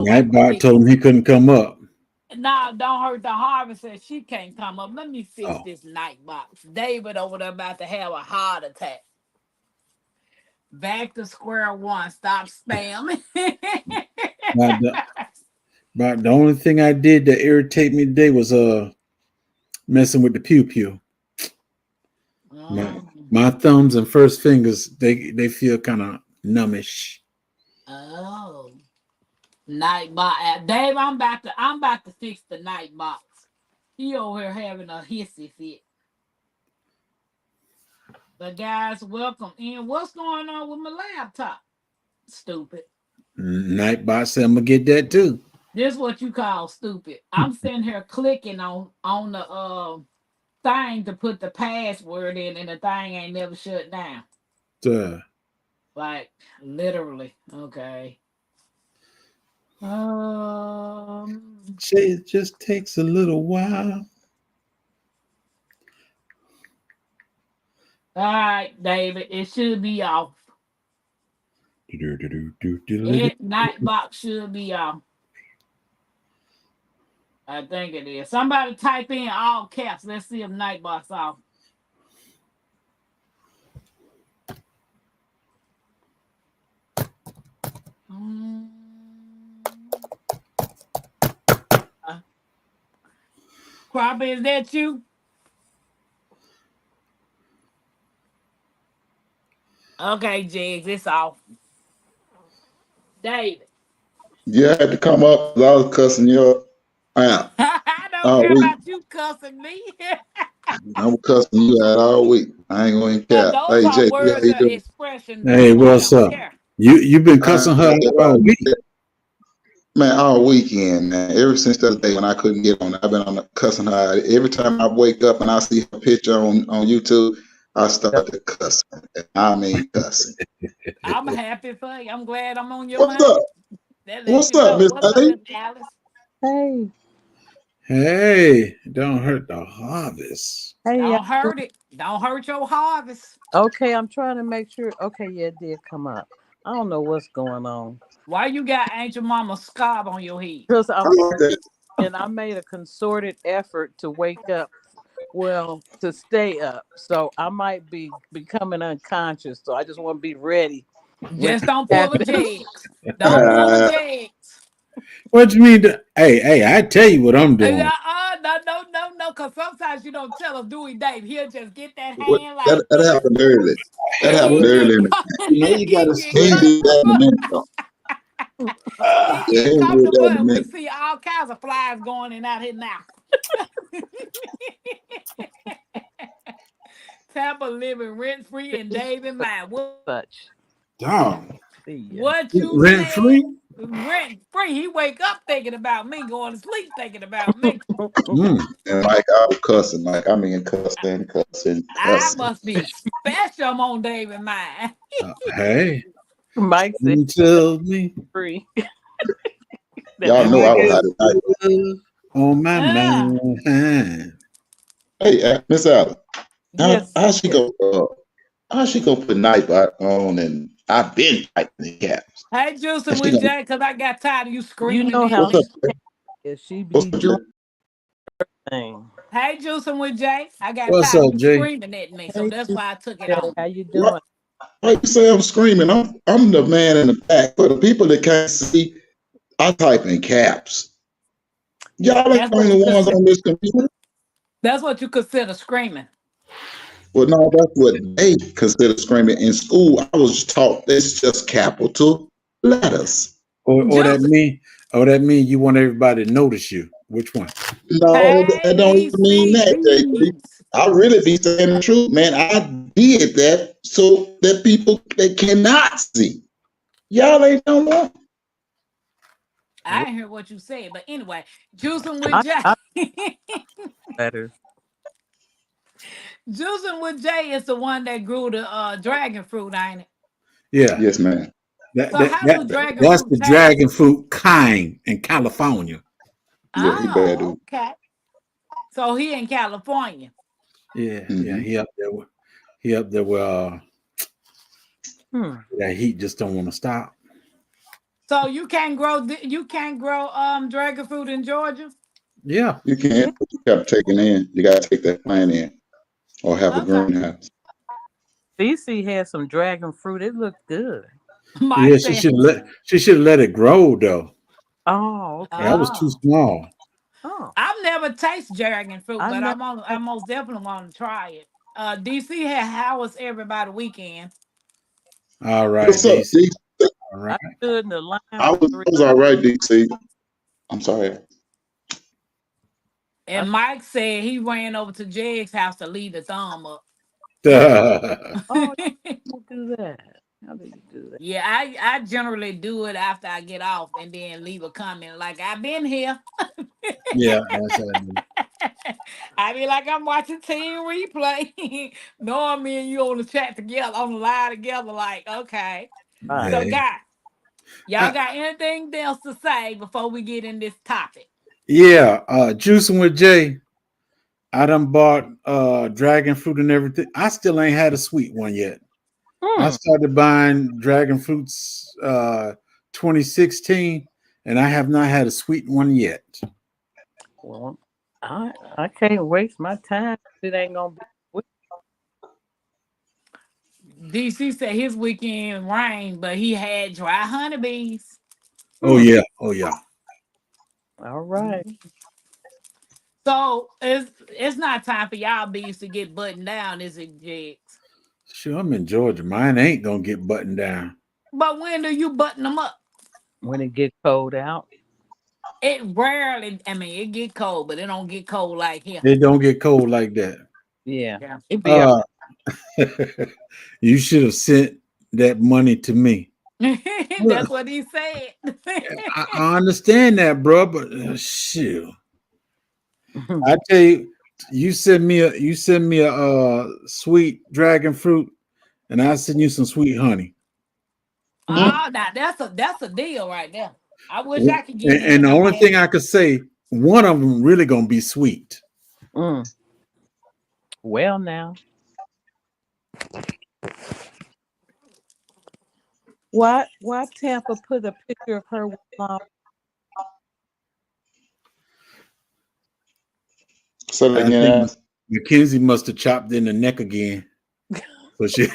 Nightbot told him he couldn't come up. Nah, don't hurt the harvest said she can't come up. Let me fix Oh, this night box. David over there about to have a heart attack. Back to square one. Stop spamming. but the only thing I did that irritate me today was messing with the pew pew. My Mm. my thumbs and first fingers they feel kind of numbish. Oh, night box. Dave, I'm about to fix the night box. He over here having a hissy fit. But guys, welcome in. What's going on with my laptop? Stupid. Nightbot said I'm gonna get that too. This what you call stupid. I'm sitting here clicking on the thing to put the password in, and the thing ain't never shut down. Uh, Like literally. Okay. Um. it just takes a little while. All right, David. It should be off. It night box should be off. I think it is. Somebody type in all caps. Let's see if night box off. Mm. Crappie, is that you? Okay, Jigs, it's off. David. You had to come up 'cause I was cussing you out I don't all care week. about you cussing me. I was cussing you out all week. I ain't going to But cap. those Hey, are JP, how words you of doing? expression, Hey, David. I what's don't up? care. You've been cussing her That's all all. week. Man, all weekend, man. Ever since that day when I couldn't get on, I've been on the cussing her out. Every time I wake up and I see her picture on YouTube, I start to cuss. I mean cussing. I'm happy for you. I'm glad I'm on your What's up? mind. That lets What's you up, know. Miss What's up, A? Miss Alice? Hey, Hey, don't hurt the harvest. hey, Don't y'all. hurt it. Don't hurt your harvest. Okay, I'm trying to make sure. Okay, yeah, it did come up. I don't know what's going on Why you got Angel Mama scarf on your head? because I I'm like that. and I made a concerted effort to wake up. Well, to stay up, so I might be becoming unconscious. So I just want to be ready when Just don't that pull a happens. jigs. Don't pull a jigs. What you mean? Hey, I tell you what I'm doing. No. Because sometimes you don't tell him, do we, Dave? He'll just get that What, hand that, like that this, happened early. That and happened he Well, early. get you he gotta get He stay. ain't did that in a comfortable. minute, though. He Yeah, he get ain't did comfortable, that in a and we minute. see all kinds of flies going in and out here now. Tampa living rent free and Dave in mind. Such. Dog. See ya. What you Rent said? free? Rent free. He wake up thinking about me, going to sleep thinking about me. Mm. And like I was cussing, like I mean cussing, cussing, I cussing. must be special. I'm on Dave in mind. Hey, Mike said you tell me free. That Y'all I know I was got hot tonight. love on my Ah, mind. Hey, Miss Allen, yes, how she gonna put Nightbot on and I've been typing the caps. hey, And juicing she with gonna Jay, because I got tired of you you screaming know at how what's she up? me. Jay? is. She What's be up, Jay? doing thing. Hey, juicing with Jay, I got What's tired of up, you Jay? screaming at me, so Hey, that's why I took it Jay, off. how you Why, doing? why you say I'm screaming? I'm the man in the back. For the people that can't see, I type in caps. Y'all ain't That's the what you only ones consider. on this computer. That's what you consider screaming. Well, no, that's what they consider screaming. In school, I was taught it's just capital letters. Or that Juice. mean you want everybody to notice you. Which one? No, that don't mean that, JP. ABCDs. I really be saying the truth, man. I did that so that people that cannot see. Y'all ain't no more. I didn't hear what you said, but anyway, juicing with I Jay. letters. Juicing with Jay is the one that grew the dragon fruit, ain't it? Yeah. Yes, man. That, So that, how do that, dragon that's fruit the taste? dragon fruit kind in California. Yeah, he bad Oh, dude. okay. So he in California. Yeah, Hmm. he up there where Hmm. that heat just don't want to stop. So you can't grow dragon fruit in Georgia. Yeah. You can't. But you got to take it in. You got to take that plant in, or have a Okay. greenhouse. CC had some dragon fruit. It looked good. Yeah, Mike said, she should have let it grow though. Oh, okay. That was too "Oh, small. Oh, I've never tasted dragon fruit, I but never. I most definitely want to try it." DC had Howard's everybody weekend, All right, What's up, DC. D? All I right. stood in the line I for was, 3 I was all right, DC. I'm sorry. I, and Mike said he ran over to Jeg's house to leave the thumb up. oh, you do that. How do you do that? Yeah, I generally do it after I get off and then leave a comment like I've been here. Yeah, that's how I do. I be like I'm watching team replay, knowing me and you on the chat together, on the line together. Like, okay, Right. so Yeah. guys, y'all I- got anything else to say before we get in this topic? yeah, juicing with Jay. I done bought dragon fruit and everything. I still ain't had a sweet one yet. I Hmm. started buying dragon fruits 2016, and I have not had a sweet one yet. Well, I can't waste my time. It ain't gonna be. DC said his weekend rained, but he had dry honeybees. Oh Hmm. yeah, oh yeah. All right. So it's not time for y'all bees to get buttoned down, is it, Jigs? Sure, I'm in Georgia. Mine ain't gonna get buttoned down. But when do you button them up? When it get cold out. It rarely, I mean, it get cold, but it don't get cold like here. It don't get cold like that. Yeah. Yeah. It be all You should have sent that money to me. That's what he said. I understand that, bro, but shoot. right. I tell you, you send me a sweet dragon fruit, and I send you some sweet honey. Ah, now that's a deal right there. I wish And, I could give you the and the number. only thing I could say, one of them really gonna be sweet. Mm. Well, now. Why Tampa put a picture of her with long? So I again, think Mackenzie must have chopped in the neck again. So she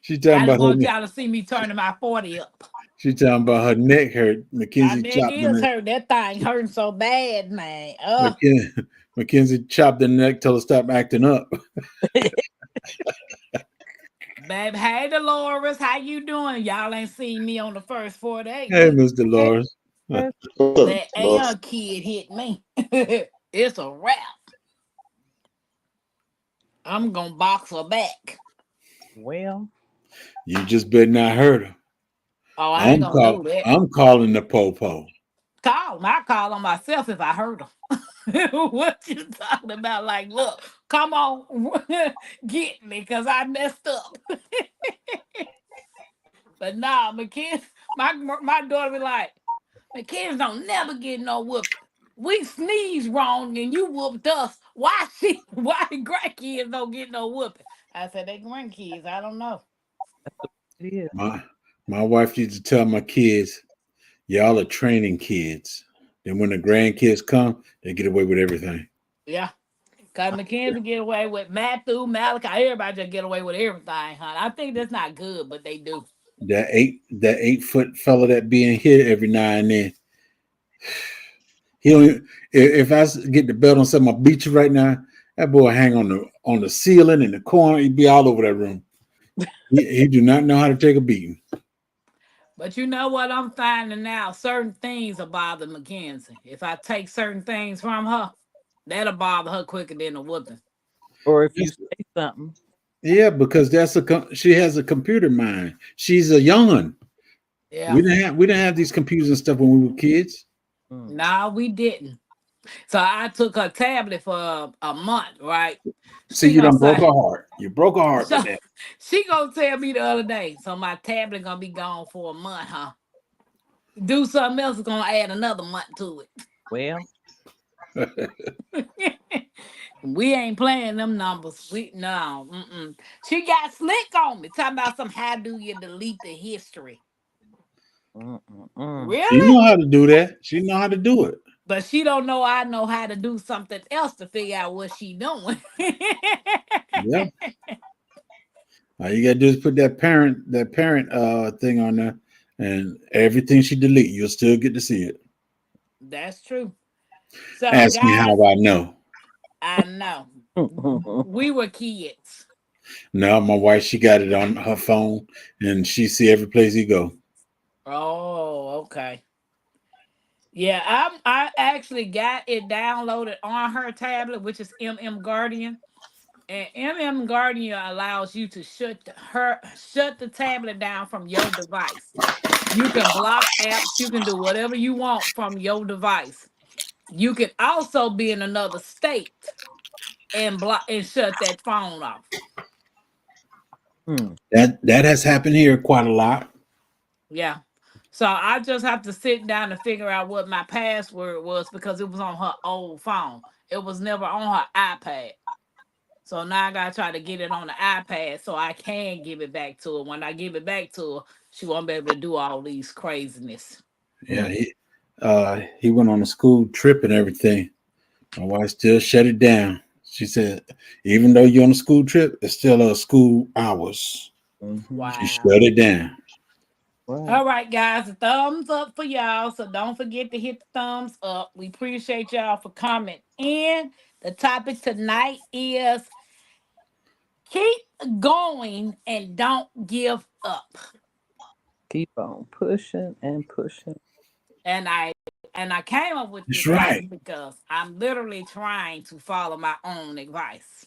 she talking I just about her want y'all to see me turning my 40 up. she talking about her neck hurt. My Mackenzie neck chopped in is the hurt. That thing hurting so bad, man. Oh, Mackenzie chopped in the neck till it stopped acting up. baby. Hey, Dolores, how you doing? Y'all ain't seen me on the first 4 days. Hey, Miss Dolores. what's up, That Lois? Aeon kid hit me. It's a wrap. I'm gonna box her back. Well, You just better not hurt her. Oh, I ain't gonna do that. I'm calling the popo. Call him. I call on myself if I hurt him. What you talking about? Like, look, come on, get me, cause I messed up. But nah, McKinney, my daughter be like, McKinney don't never get no whooping. We sneeze wrong and you whooped us. Why the grandkids don't get no whooping? I said they grandkids. I don't know. it is. My wife used to tell my kids, y'all are training kids. Then when the grandkids come, they get away with everything. Yeah. Cause McKenzie get away with Matthew, Malachi, everybody just get away with everything, huh? I think that's not good, but they do. That 8-foot fella that being here every now and then. He don't. If I get the belt on something, I'll beat you right now. That boy hang on the ceiling in the corner. He'd be all over that room. He do not know how to take a beating. But you know what I'm finding now? Certain things will bother Mackenzie. If I take certain things from her, that'll bother her quicker than a whooping. Or if you say something. Yeah, because she has a computer mind. She's a young one. Yeah. We didn't have these computers and stuff when we were kids. No, we didn't. So I took her tablet for a month, right? See, you done broke her heart. You broke her heart So with that. she gonna tell me the other day, so my tablet gonna be gone for a month, huh? Do something else is gonna add another month to it. Well, We ain't playing them numbers. We no. She got slick on me. Talking about some how do you delete the history? She Really? know how to do that. She know how to do it. But she don't know I know how to do something else to figure out what she doing. Yeah. All you gotta do is put that parent thing on there, and everything she delete, you'll still get to see it. That's true. So Ask me guys, how I know. I know. We were kids. No, my wife, she got it on her phone, and she see every place you go. Oh, okay. Yeah, I actually got it downloaded on her tablet, which is MM Guardian. And MM Guardian allows you to shut the tablet down from your device. You can block apps, you can do whatever you want from your device. You can also be in another state and block and shut that phone off. That has happened here quite a lot. Yeah. So I just have to sit down and figure out what my password was because it was on her old phone. It was never on her iPad. So now I gotta try to get it on the iPad so I can give it back to her. When I give it back to her, she won't be able to do all these craziness. Yeah, he went on a school trip and everything. My wife still shut it down. She said, even though you're on a school trip, it's still school hours. Wow. She shut it down. All right, guys, a thumbs up for y'all. So don't forget to hit the thumbs up. We appreciate y'all for coming in. The topic tonight is keep going and don't give up. Keep on pushing and pushing. And I came up with That's this right. topic because I'm literally trying to follow my own advice.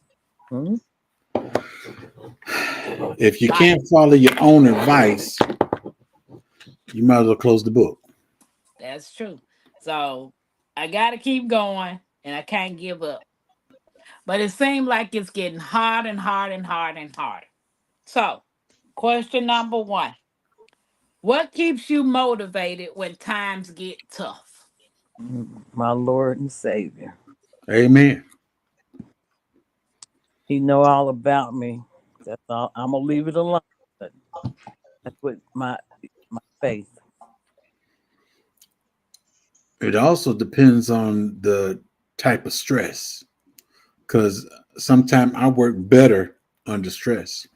If you Right. can't follow your own advice, you might as well close the book. That's true. So I got to keep going and I can't give up. But it seems like it's getting hard and hard and hard and hard. So, question number 1. What keeps you motivated when times get tough? My Lord and Savior. Amen. He know all about me. That's all. I'm gonna leave it alone. But that's what my faith. It also depends on the type of stress, because sometimes I work better under stress.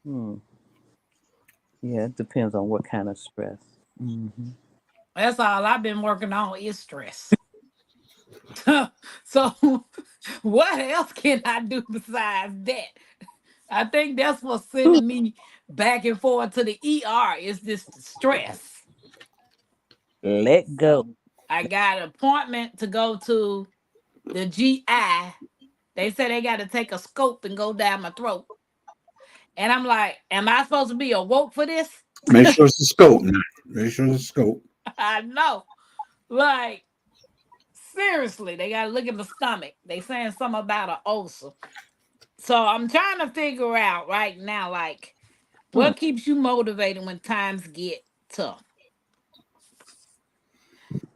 Yeah, it depends on what kind of stress. That's all I've been working on is stress. So, what else can I do besides that? I think that's what's sending me back and forth to the ER is this stress. Let go. So I got an appointment to go to the GI. They said they got to take a scope and go down my throat. And I'm like, am I supposed to be awoke for this? Make sure it's a scope now. Make sure it's a scope. I know. Like, seriously, they got to look at the stomach. They saying something about an ulcer. So I'm trying to figure out right now, like, what keeps you motivated when times get tough?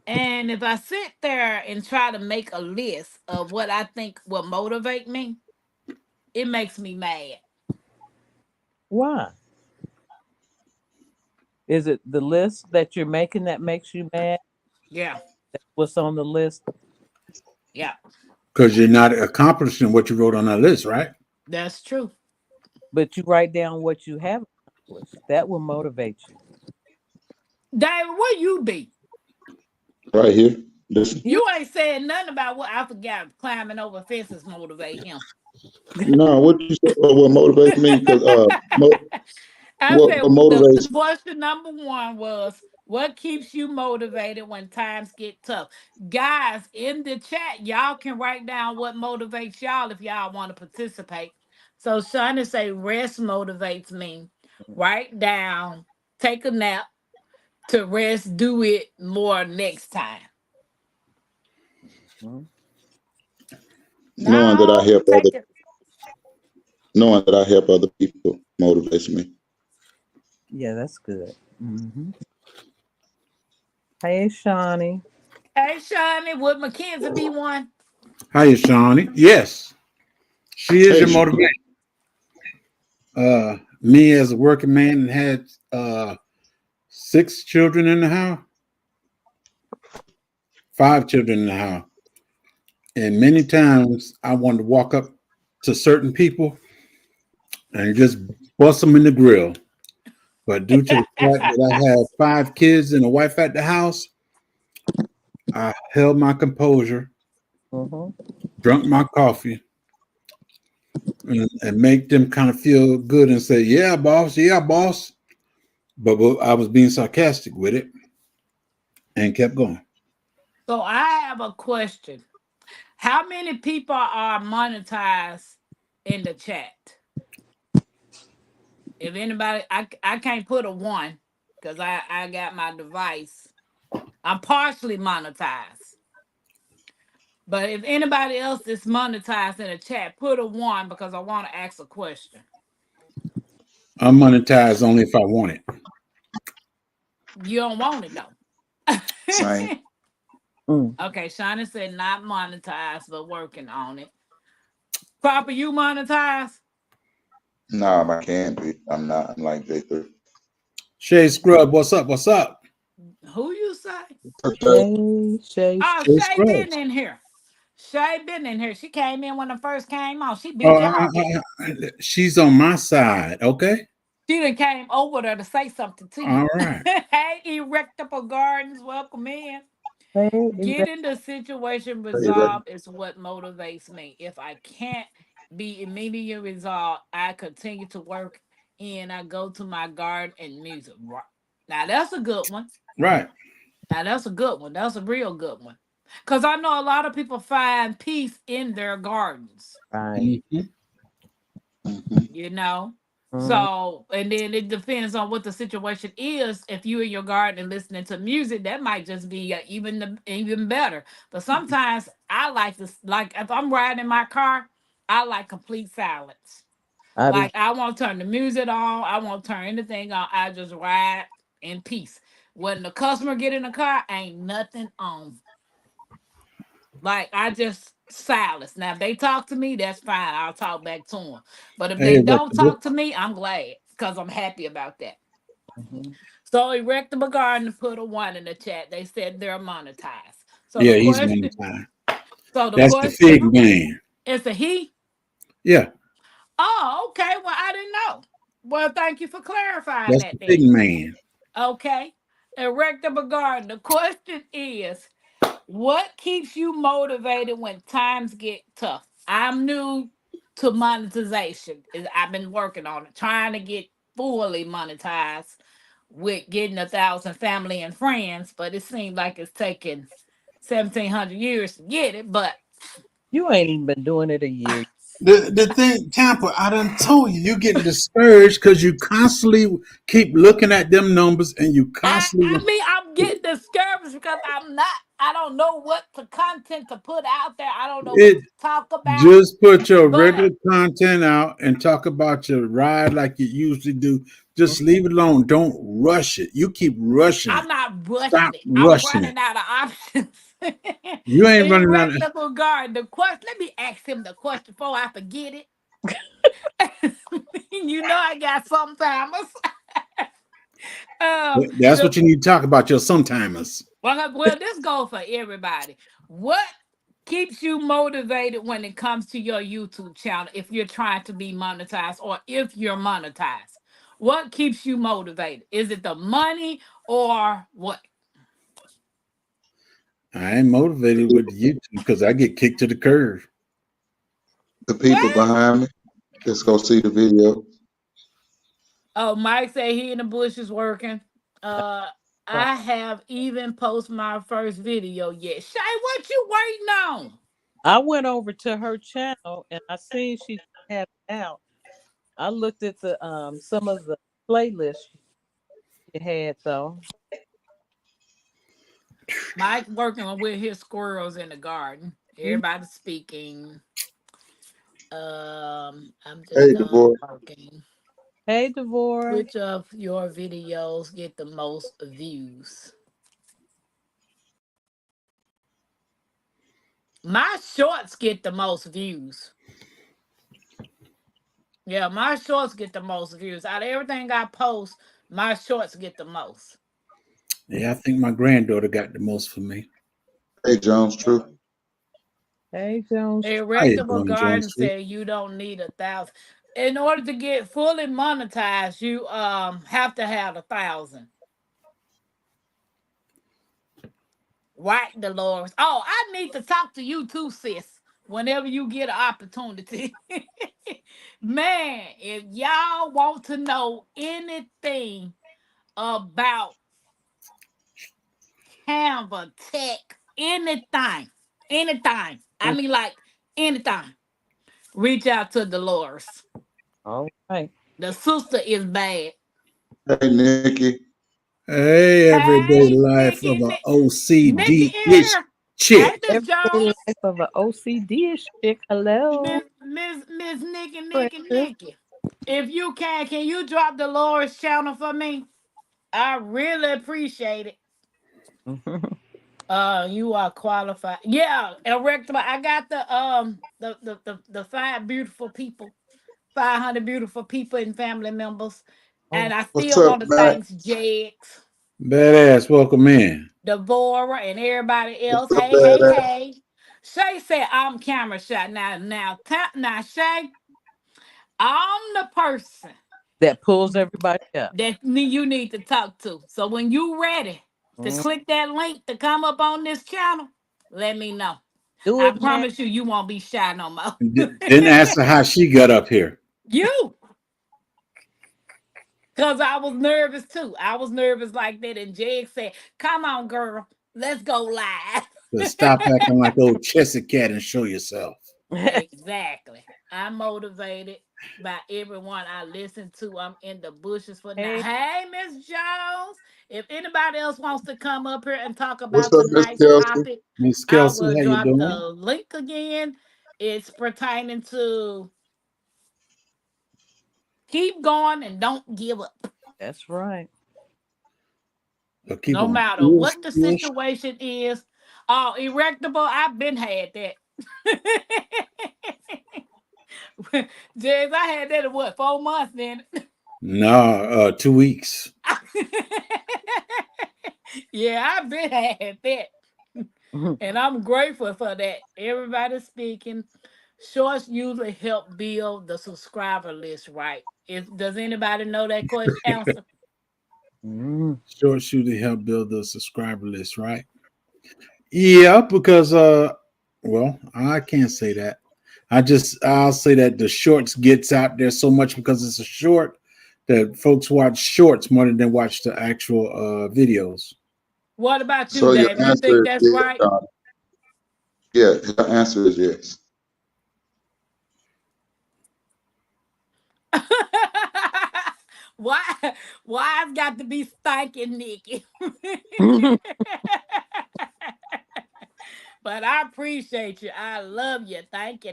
And if I sit there and try to make a list of what I think will motivate me, it makes me mad. Why? Is it the list that you're making that makes you mad? Yeah, What's on the list? yeah, Because you're not accomplishing what you wrote on that list, right? that's true. But you write down what you have accomplished. That will motivate you. David, where you be? Right here. Listen. You ain't saying nothing about what I forgot climbing over fences motivate him. No, what you say? What motivates me? Because I what said the motivates? question number 1 was what keeps you motivated when times get tough? Guys, in the chat, y'all can write down what motivates y'all if y'all want to participate. So Shawna say rest motivates me. Write down, take a nap to rest, do it more next time. Knowing that I No, help take other, it. knowing that I help other people motivates me. Yeah, that's good. Hey, Shawnee. Hey, Shawny, would Mackenzie be one? Hiya, Shawnee. Yes, she is Hey, your Sean. motivation. Me as a working man and had 6 children in the house, 5 children in the house. And many times I wanted to walk up to certain people and just bust them in the grill. But due to the fact that I have 5 kids and a wife at the house, I held my composure, Mhm. drunk my coffee, and make them kind of feel good and say, "Yeah, boss. Yeah, boss." But I was being sarcastic with it and kept going. So I have a question. How many people are monetized in the chat? If anybody, I can't put a one because I got my device. I'm partially monetized. But if anybody else is monetized in the chat, put a one because I want to ask a question. I'm monetized only if I want it. You don't want it though. Same. Mm. Okay, Shauna said not monetized, but working on it. Papa, you monetized? No, I can't be. I'm not. I'm like J3. Shay Scrub, what's up? What's up? Who you say? Okay. Shay. Oh, Shay Shay been Scrubs. in here. Shay been in here. She came in when I first came on. She Oh, been jogging. she's on my side. Okay. She done came over there to say something to you. All right. Hey, Erectable Gardens, welcome in. Hey, Getting the situation Hey, Ray. resolved is what motivates me. If I can't be immediately resolved, I continue to work and I go to my garden and music. Right. Now that's a good one. Right. Now that's a good one. That's a real good one. Because I know a lot of people find peace in their gardens, right. Mhm. Mhm. you know? Mm. So, and then it depends on what the situation is. If you in your garden and listening to music, that might just be even better. But sometimes I like this, like if I'm riding in my car, I like complete silence. I do. Like I won't turn the music on. I won't turn anything on. I just ride in peace. When the customer get in the car, ain't nothing on. Like I just silence. Now if they talk to me, that's fine. I'll talk back to them. But if they Hey, don't Erectable. talk to me, I'm glad because I'm happy about that. Mhm. So Erectable Garden put a one in the chat. They said they're monetized. So the Yeah, he's question, monetized. so the That's the question fig man. is a he. Yeah, Oh, okay. Well, I didn't know. Well, thank you for clarifying that's that the then. fig man. Okay. Erectable Garden. The question is, what keeps you motivated when times get tough? I'm new to monetization. I've been working on it, trying to get fully monetized with getting 1,000 family and friends, but it seems like it's taking 1,700 years to get it. But You ain't even been doing it a year. The thing, Tampa, I done told you, you're getting discouraged because you constantly keep looking at them numbers and you I constantly mean, I'm getting discouraged because I don't know what the content to put out there. I don't know what it to talk about. just put your But regular content out and talk about your ride like you usually do. Mm. Just leave it alone. Don't rush it. You keep rushing I'm it. not rushing Stop it. I'm rushing it. running out of options. You ain't running out of Irrevocable guard. The question. Let me ask him the question before I forget it. You know I got sometimes. that's The what you need to talk about, your sometimers. well, this goes for everybody. What keeps you motivated when it comes to your YouTube channel? If you're trying to be monetized, or if you're monetized, what keeps you motivated? Is it the money or what? I ain't motivated with YouTube because I get kicked to the curb. The people What? behind me, let's go see the video. Oh, Mike said he in the bushes working. Uh, I have even post my first video yet. Shay, what you waiting on? I went over to her channel and I seen she had it out. I looked at the some of the playlists she had though. Mike working with his squirrels in the garden. You Everybody speaking. I'm just Hey, done boy. working. Hey Devora. Which of your videos get the most views? My shorts get the most views. Yeah, my shorts get the most views. Out of everything I post, my shorts get the most. Yeah, I think my granddaughter got the most for me. Hey, Jones, true. Hey, Jones. How you Erectable doing, Garden Jones? said you don't need 1,000. In order to get fully monetized, you have to have 1,000. Right, Dolores. Oh, I need to talk to you too, sis. Whenever you get an opportunity. Man, if y'all want to know anything about Canva tech, anything. I mean like anything. Reach out to Dolores. All right. The sister is bad. Hey, Nikki. Hey, everyday Hey, life Nikki, of a Nikki OCD in ish here. Hey, chick. Miss Everyday Jones. life of an OCD chick. Hello, Miss precious. Nikki. If you can you drop Dolores' channel for me? I really appreciate it. You are qualified. Yeah, erectable. I got the 500 beautiful people and family members. Oh, And I What's still up, want to Matt? thank Jex, Badass, welcome in. Devorah, and everybody else. What's up, Badass? Hey. Shay said I'm camera shot. Now, Shay, I'm the person that pulls everybody up. that you need to talk to. So when you ready to Mm, click that link to come up on this channel, let me know. do I it, man. promise you won't be shy no more. Didn't ask her how she got up here. You, because I was nervous too. I was nervous like that. And Jeg said, come on, girl, let's go live. So stop acting like old Chessy Cat and show yourself. Exactly. I'm motivated by everyone I listen to. I'm in the bushes for now. Hey, Hey, Miss Jones. If anybody else wants to come up here and talk What's about up, Miss tonight's Kelsey? topic, Miss I Kelsey, will how you drop doing? the link again. It's pertaining to keep going and don't give up. that's right. Or keep No on matter ish, what the ish. situation is. Oh, erectable, I've been had that. James, I had that in what, 4 months then? Nah, 2 weeks. Yeah, I've been had that. And I'm grateful for that. Everybody speaking. Shorts usually help build the subscriber list, right? Does anybody know that question answer? Mm. Short shooting help build the subscriber list, right? Yeah, because well, I can't say that. I'll say that the shorts gets out there so much because it's a short that folks watch shorts more than they watch the actual videos. What about you, So your Dave? You think answer is that's yes, right? Don. Yeah, your answer is yes. why why I've got to be stinking Nikki? But I appreciate you. I love you. Thank you.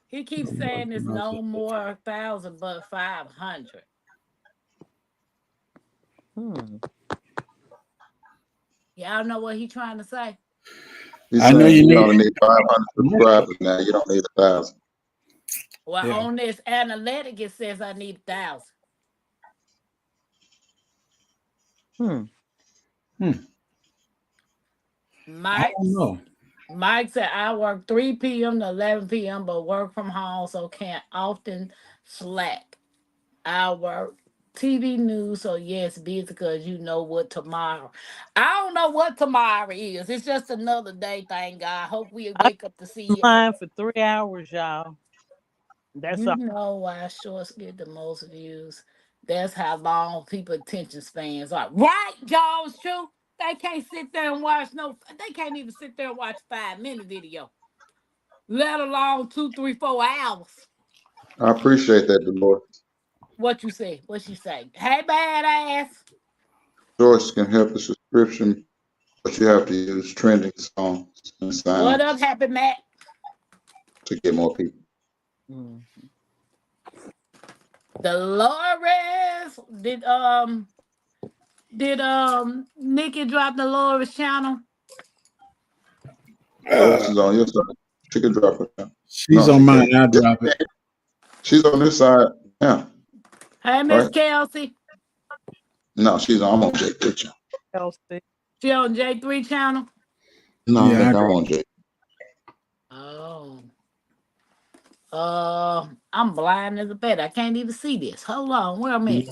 He keeps I'm saying it's working on no it. more 1,000 but 500. Hmm. Y'all know what he's trying to say? He's I know saying you you need only need 500 subscribers now. You don't need 1,000. Well, yeah. on this analytic, it says I need 1,000. Hmm. I Mike, don't know. Mike said I work 3 p.m. to 11 p.m. but work from home, so can't often slack. I work TV news, so yes, busy because you know what tomorrow. I don't know what tomorrow is. It's just another day. Thank God. Hope we I wake up to see was you. online for 3 hours, y'all. That's You all. know why shorts get the most views. That's how long people attention spans are. Right, y'all, it's true. They can't sit there and watch they can't even sit there and watch 5 minute video, let alone 2, 3, 4 hours. I appreciate that, Dolores. What you say? What she say? Hey, badass. Source can help the subscription, but you have to use trending songs and What up, sounds Happy Matt? to get more people. Mm. Dolores, Did Nikki drop the Dolores channel? She's on your side. She can drop it down. She's No, she on mine. can't. I'll Yes, drop she it. can. She's on this side. Yeah. Hey, Miss Right. Kelsey. No, she's on. I'm on Jake picture. Kelsey. She on J3 channel? No, Yeah, I think I I'm on Jake. Oh. I'm blind as a bat. I can't even see this. Hold on, where am I?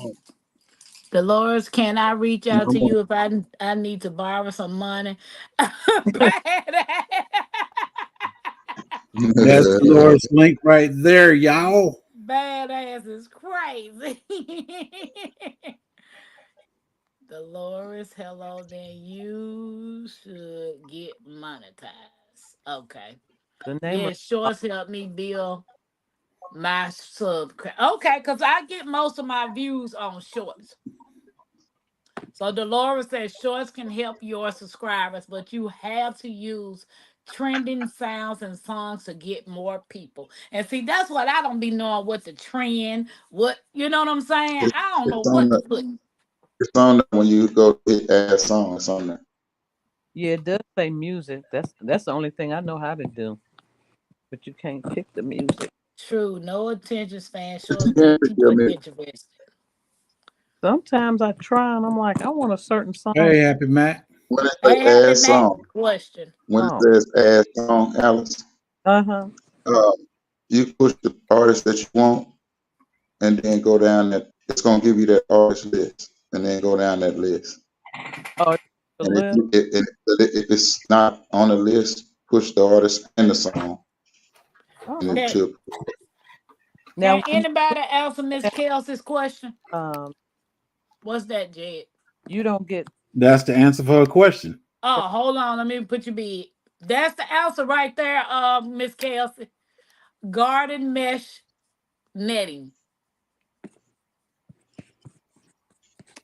Dolores, can I reach out to you if I need to borrow some money? Bad That's Dolores link right there, y'all. Badass is crazy. Dolores, hello, then you should get monetized. Okay. The name Yeah, of shorts help me build my sub. Okay, because I get most of my views on shorts. So Dolores says shorts can help your subscribers, but you have to use trending sounds and songs to get more people. And see, that's what I don't be knowing what the trend, what you know what I'm saying? It's, I don't know it's on what to the. put. It's on there when you go to hit add song. It's on there. yeah, it does say music. That's the only thing I know how to do. But you can't pick the music. True, no attention span. But Shorts you can keep pick your people music. interested. Sometimes I try and I'm like, I want a certain song. Hey, Happy Matt. When it Hey, says Happy add Matt, song, question. when it Oh. says add song, Alice, Uh-huh. you push the artist that you want, and then go down that. It's gonna give you that artist list, and then go down that list. Oh, the And if list. you, if it's not on the list, push the artist and the song, Oh, and okay. it Can, should. Now can anybody answer Miss Kelsey's question? um What's that, Jed? you don't get That's the answer for her question. Oh, hold on. Let me put you big. That's the answer right there, Miss Kelsey. Garden mesh netting.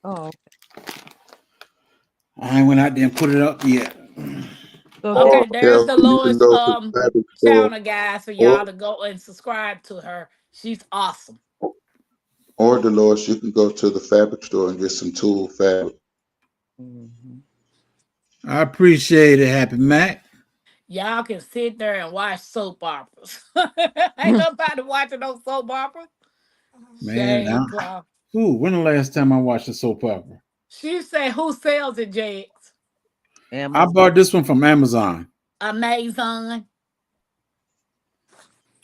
oh I ain't went out there and put it up yet. so Or Okay, there's the you can lowest go to the fabric store, channel, guys, for or y'all to go and subscribe to her. She's awesome. Dolores, you can go to the fabric store and get some tulle fabric. mhm. I appreciate it, Happy Matt. Y'all can sit there and watch soap operas. Ain't nobody watching no soap operas. Man, Shade cloth. when the last time I watched a soap opera? She said, "Who sells it, Jax? I Amazon bought this one from Amazon. Amazon."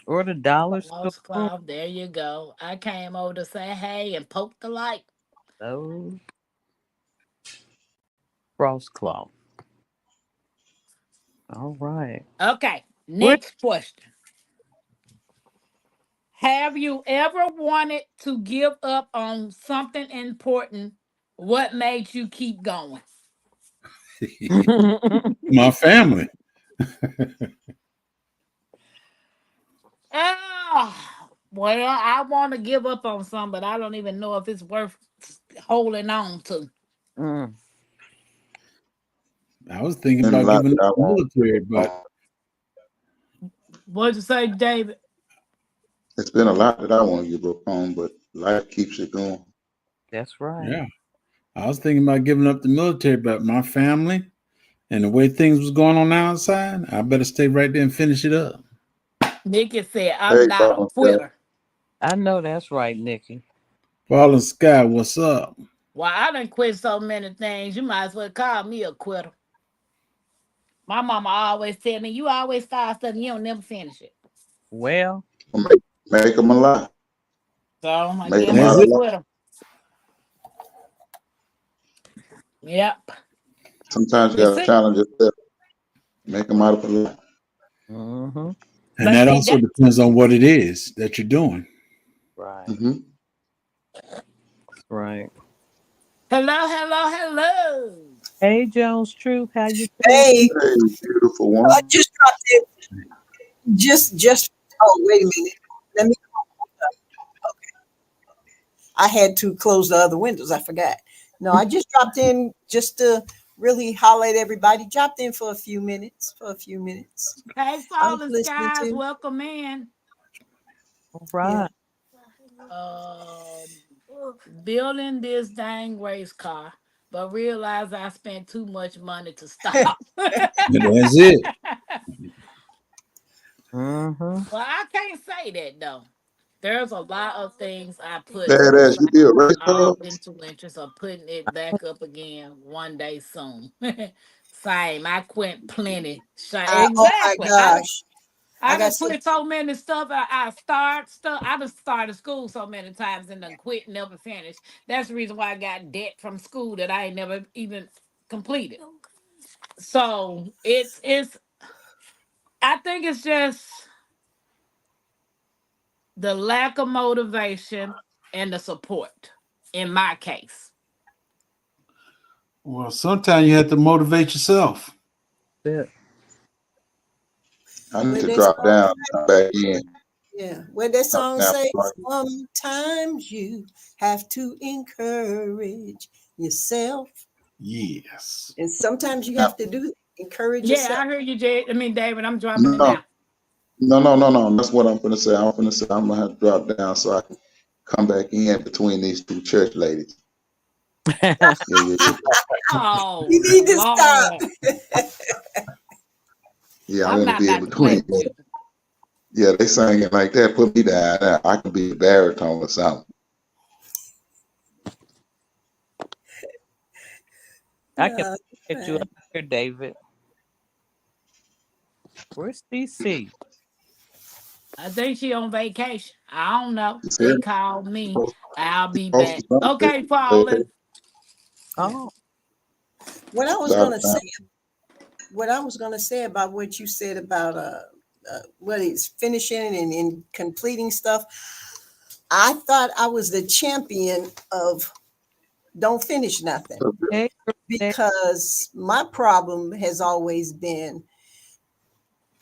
or the dollar Cross store. cloth. There you go. I came over to say hey and poke the light. Those cross cloth. All right. Okay. What Next question. Have you ever wanted to give up on something important? What made you keep going? My family. Well, I want to give up on some, but I don't even know if it's worth holding on to. Mm. I was thinking And a about lot giving that up I the want. military, but What'd you say, David? It's been a lot that I want to give up on, but life keeps it going. That's right. yeah, I was thinking about giving up the military, but my family and the way things was going on outside, I better stay right there and finish it up. Nikki said, Hey, I'm not a volunteer. quitter. I know that's right, Nikki. Fallen Sky, what's up? Well, I done quit so many things. You might as well call me a quitter. My mama always tell me, you always start stuff and you don't never finish it. Well, Make them a lie. So I Make guess them That's I'm out a of it. lie. quitter. Yep. Sometimes you But got to see, challenge yourself. Make them out of a lie. mm-hmm. And but that see also that. depends on what it is that you're doing. Right. Mm-hmm. Right. Hello, hello, hello. Hey, Jones Truth, how you doing? Hey, Hey, beautiful I one. just dropped in. Just. Oh, wait a minute. Let me. I had to close the other windows. I forgot. No, I just dropped in just to really holler at everybody. Dropped in for a few minutes. Hey, I was Fallen listening Skies, to. welcome in. All Yeah. right. Um, Building this dang race car. but realized I spent too much money to stop. That's it. Mm-hmm. Well, I can't say that though. There's a lot of things I put Badass, you be a race car? all into interest of putting it back up again one day soon. Same. I quit plenty. Oh my Exactly. gosh. I I got done some, quit so many stuff. I start stuff. I done started school so many times and then quit, never finished. That's the reason why I got debt from school that I ain't never even completed. So it's. I think it's just the lack of motivation and the support. In my case, Well, sometimes you have to motivate yourself. Yeah. I need when to that drop song, down, come back in. yeah, when that Drop song down. says, sometimes you have to encourage yourself. Yes. And sometimes you have to encourage yeah, yourself. I heard you, Jay. I mean, David. I'm dropping it No, now. no. That's what I'm gonna say. I'm gonna say I'm gonna have to drop down so I can come back in between these two church ladies. Yeah. Oh, You need to stop. Lord. Yeah, I I'm want to not be in about to play between. with you. Yeah, they sing it like that. Put me down there. I can be a baritone or something. I can Uh, get you up here, David. Where's CC? I think she on vacation. I don't know. You They said called me. I'll be post back. something. Okay, Fallen. Oh, what I was Drop gonna down. say, what I was gonna say about what you said about what is finishing and completing stuff. I thought I was the champion of don't finish nothing hey, because my problem has always been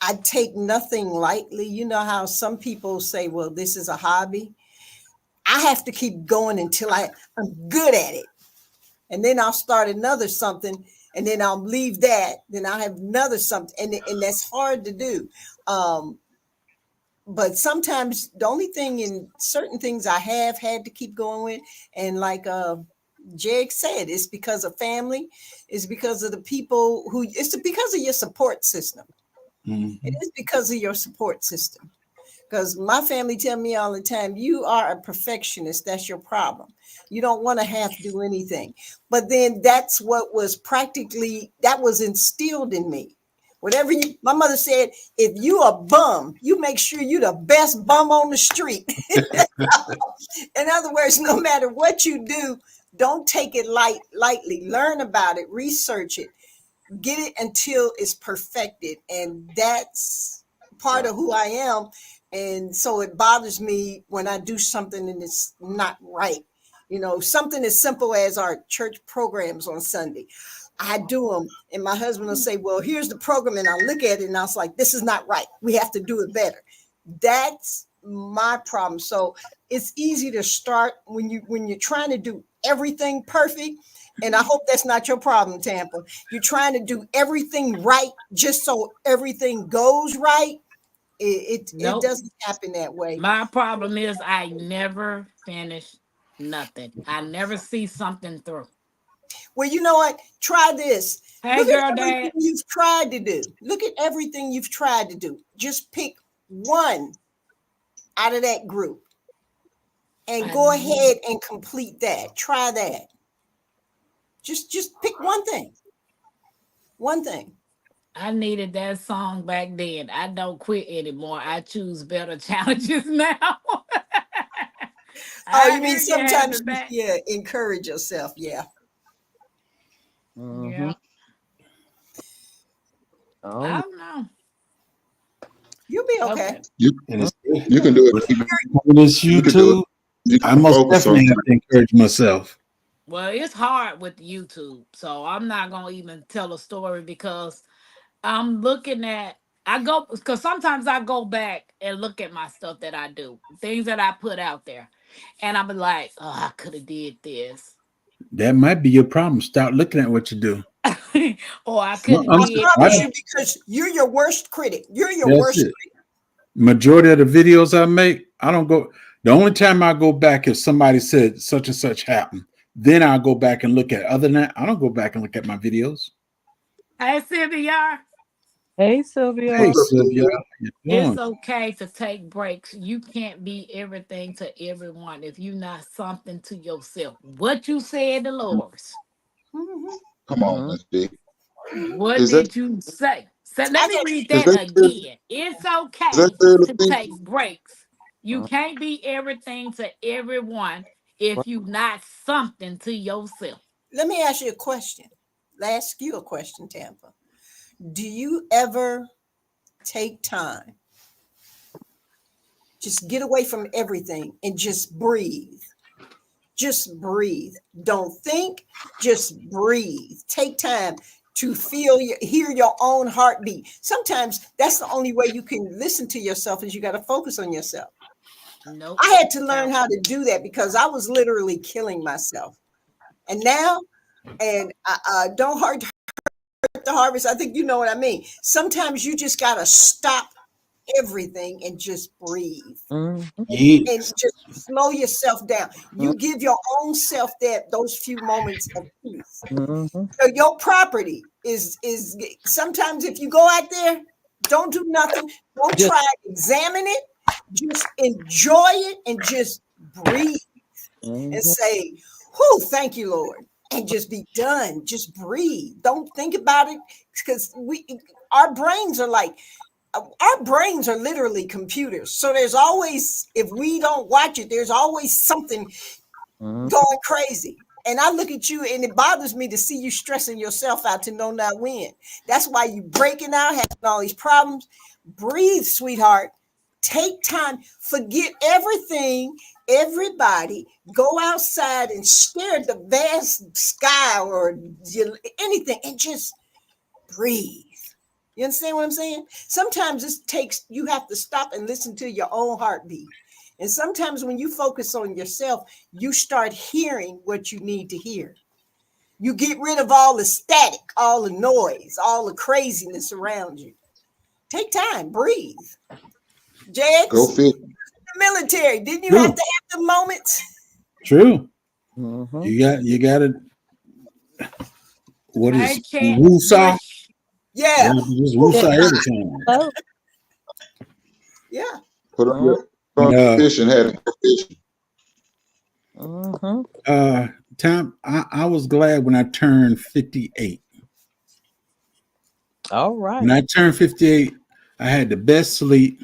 I take nothing lightly. You know how some people say, well, this is a hobby. I have to keep going until I'm good at it. And then I'll start another something and then I'll leave that. Then I'll have another something. And that's hard to do. But sometimes the only thing in certain things I have had to keep going with, and like Jeg said, it's because of family, it's because of the people who, it's because of your support system. Mhm. It is because of your support system. Because my family tell me all the time, you are a perfectionist. That's your problem. You don't want to have to do anything. But then that's what was practically, that was instilled in me. Whatever you, my mother said, if you a bum, you make sure you the best bum on the street. In other words, no matter what you do, don't take it lightly. Learn about it, research it, get it until it's perfected. And that's part of who I am. And so it bothers me when I do something and it's not right. You know, something as simple as our church programs on Sunday. I do them, and my husband will say, well, here's the program. And I'll look at it and I was like, this is not right. We have to do it better. That's my problem. So it's easy to start when you're trying to do everything perfect. And I hope that's not your problem, Tampa. You're trying to do everything right just so everything goes right. It Nope. doesn't happen that way. My problem is I never finish nothing. I never see something through. Well, you know what? Try this. Hey, Look girl, at everything Dad. you've tried to do. Look at everything you've tried to do. Just pick one out of that group and go ahead and complete that. Try that. Just pick one thing. One thing. I needed that song back then. I don't quit anymore. I choose better challenges now. Oh, you mean heard you had sometimes me back. yeah, encourage yourself. Yeah. mhm. Yeah. Oh, I don't know. You'll be okay. And it's You can do it. on this You can do YouTube. it. You I can most focus on definitely have to encourage myself. Well, it's hard with YouTube, so I'm not gonna even tell a story because I'm looking at. I go because sometimes I go back and look at my stuff that I do, things that I put out there, and I'm like, oh, I could have did this, That might be your problem. Start looking at what you do. or I could have I'm- did I promise that. you, because you're your worst critic. You're your That's worst it. critic. Majority of the videos I make, I don't go. The only time I go back is somebody said such and such happened. then I'll go back and look at. Other than that, I don't go back and look at my videos. Hey, Sylvia, Hey, Sylvia. Hey, Sylvia, how you it's doing? okay to take breaks. You can't be everything to everyone if you're not something to yourself. What you said, Dolores. Mhm. Come on, Mhm. Miss B. What Is that did you say? So let I me got read is that that fair, again. It's is that okay fair to to be? take breaks. You can't be everything to everyone if you're not something to yourself. let me ask you a question. Ask you a question, Tampa. Do you ever take time, just get away from everything and just breathe? Just breathe. Don't think, just breathe. Take time to hear your own heartbeat. Sometimes that's the only way you can listen to yourself is you got to focus on yourself. Nope. I had to learn No. how to do that because I was literally killing myself. And now, and don't hurt the harvest. I think you know what I mean. Sometimes you just got to stop everything and just breathe Mhm. and Yes, just slow yourself down. You give your own self those few moments of peace. Mhm. So your property is sometimes if you go out there, don't do nothing. Don't Just try to examine it. Just enjoy it and just breathe and mhm. say, "Whoo, thank you, Lord." And just be done. Just breathe. Don't think about it because our brains are like our brains are literally computers. So there's always, if we don't watch it, there's always something Mhm. going crazy. And I look at you and it bothers me to see you stressing yourself out to know not when. That's why you breaking out, having all these problems. Breathe, sweetheart. Take time. Forget everything, everybody. Go outside and stare at the vast sky or anything and just breathe. You understand what I'm saying? Sometimes it takes, you have to stop and listen to your own heartbeat. And sometimes when you focus on yourself, you start hearing what you need to hear. You get rid of all the static, all the noise, all the craziness around you. Take time, breathe. Go Jags, fit. the military, didn't you have true, to have the moments? true. Mhm. You got it. What Hey, is Chat woosah? Bush. Yeah. Yeah, just Yeah. woosah every time. Oh. Yeah. Put on Mhm. your Uh, fish and had a go fishing. Mhm. uh, Tom, I was glad when I turned 58. All When right. I turned 58, I had the best sleep,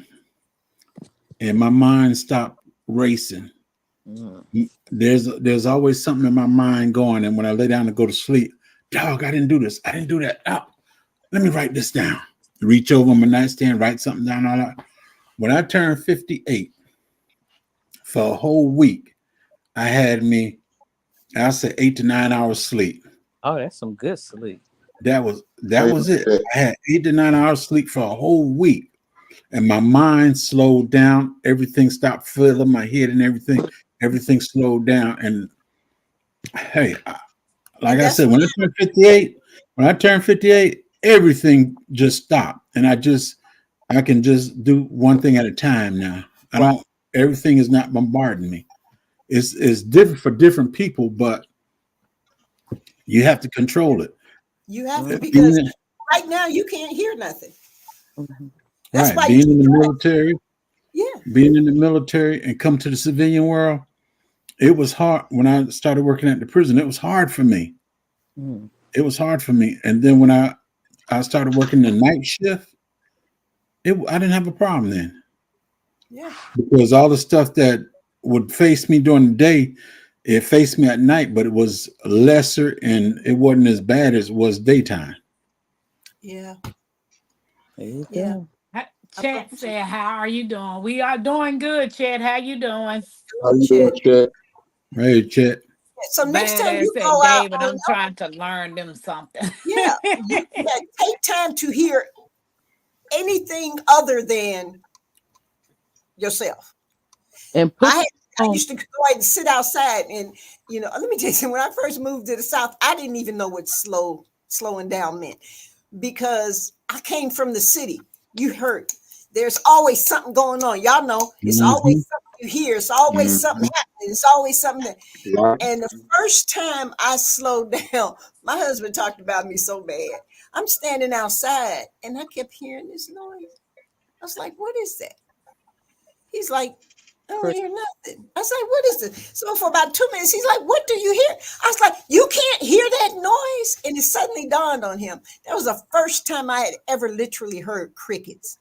and my mind stopped racing. Mhm. There's always something in my mind going, and when I lay down to go to sleep, dog, I didn't do this, I didn't do that. Oh, let me write this down. Reach over my nightstand, write something down. All that. When I turned 58, for a whole week, I had me, I said 8 to 9 hours sleep. Oh, that's some good sleep. That Amen was to it. that. I had 8 to 9 hours sleep for a whole week, and my mind slowed down. Everything stopped filling my head, and everything slowed down. And hey, like And I that's said, what when I turned 58, everything just stopped, and I can just do one thing at a time now. I Right. don't. Everything is not bombarding me. It's different for different people, but you have to control it. you have to, Mhm. because Being right now you can't hear nothing. Mhm. That's right, why you, yeah. being in the military, and come to the civilian world, it was hard when I started working at the prison. It was hard for me. Mhm. It was hard for me, and then when I started working the night shift, I didn't have a problem then Yeah. because all the stuff that would face me during the day, it faced me at night, but it was lesser and it wasn't as bad as it was daytime. Yeah. There you Yeah. go. I Chat promise you. said, "How are you doing?" We are doing good, Chat. How you doing? How Hello, you Chet. doing, Chet? Hey, Chet. So next time Badass you said, go out David, on, I'm trying to learn them something. yeah, take time to hear anything other than yourself. And put I on. used to go out and sit outside, and let me tell you something. When I first moved to the South, I didn't even know what slowing down meant because I came from the city. You heard there's always something going on. Y'all know it's always Hmm. something you hear. It's always something Mm-hmm. happening. It's always something that, Right. and the first time I slowed down, my husband talked about me so bad. I'm standing outside and I kept hearing this noise. I was like, what is that? He's like, I don't hear nothing. I was like, what is this? So for about 2 minutes, he's like, what do you hear? I was like, you can't hear that noise. And it suddenly dawned on him. That was the first time I had ever literally heard crickets.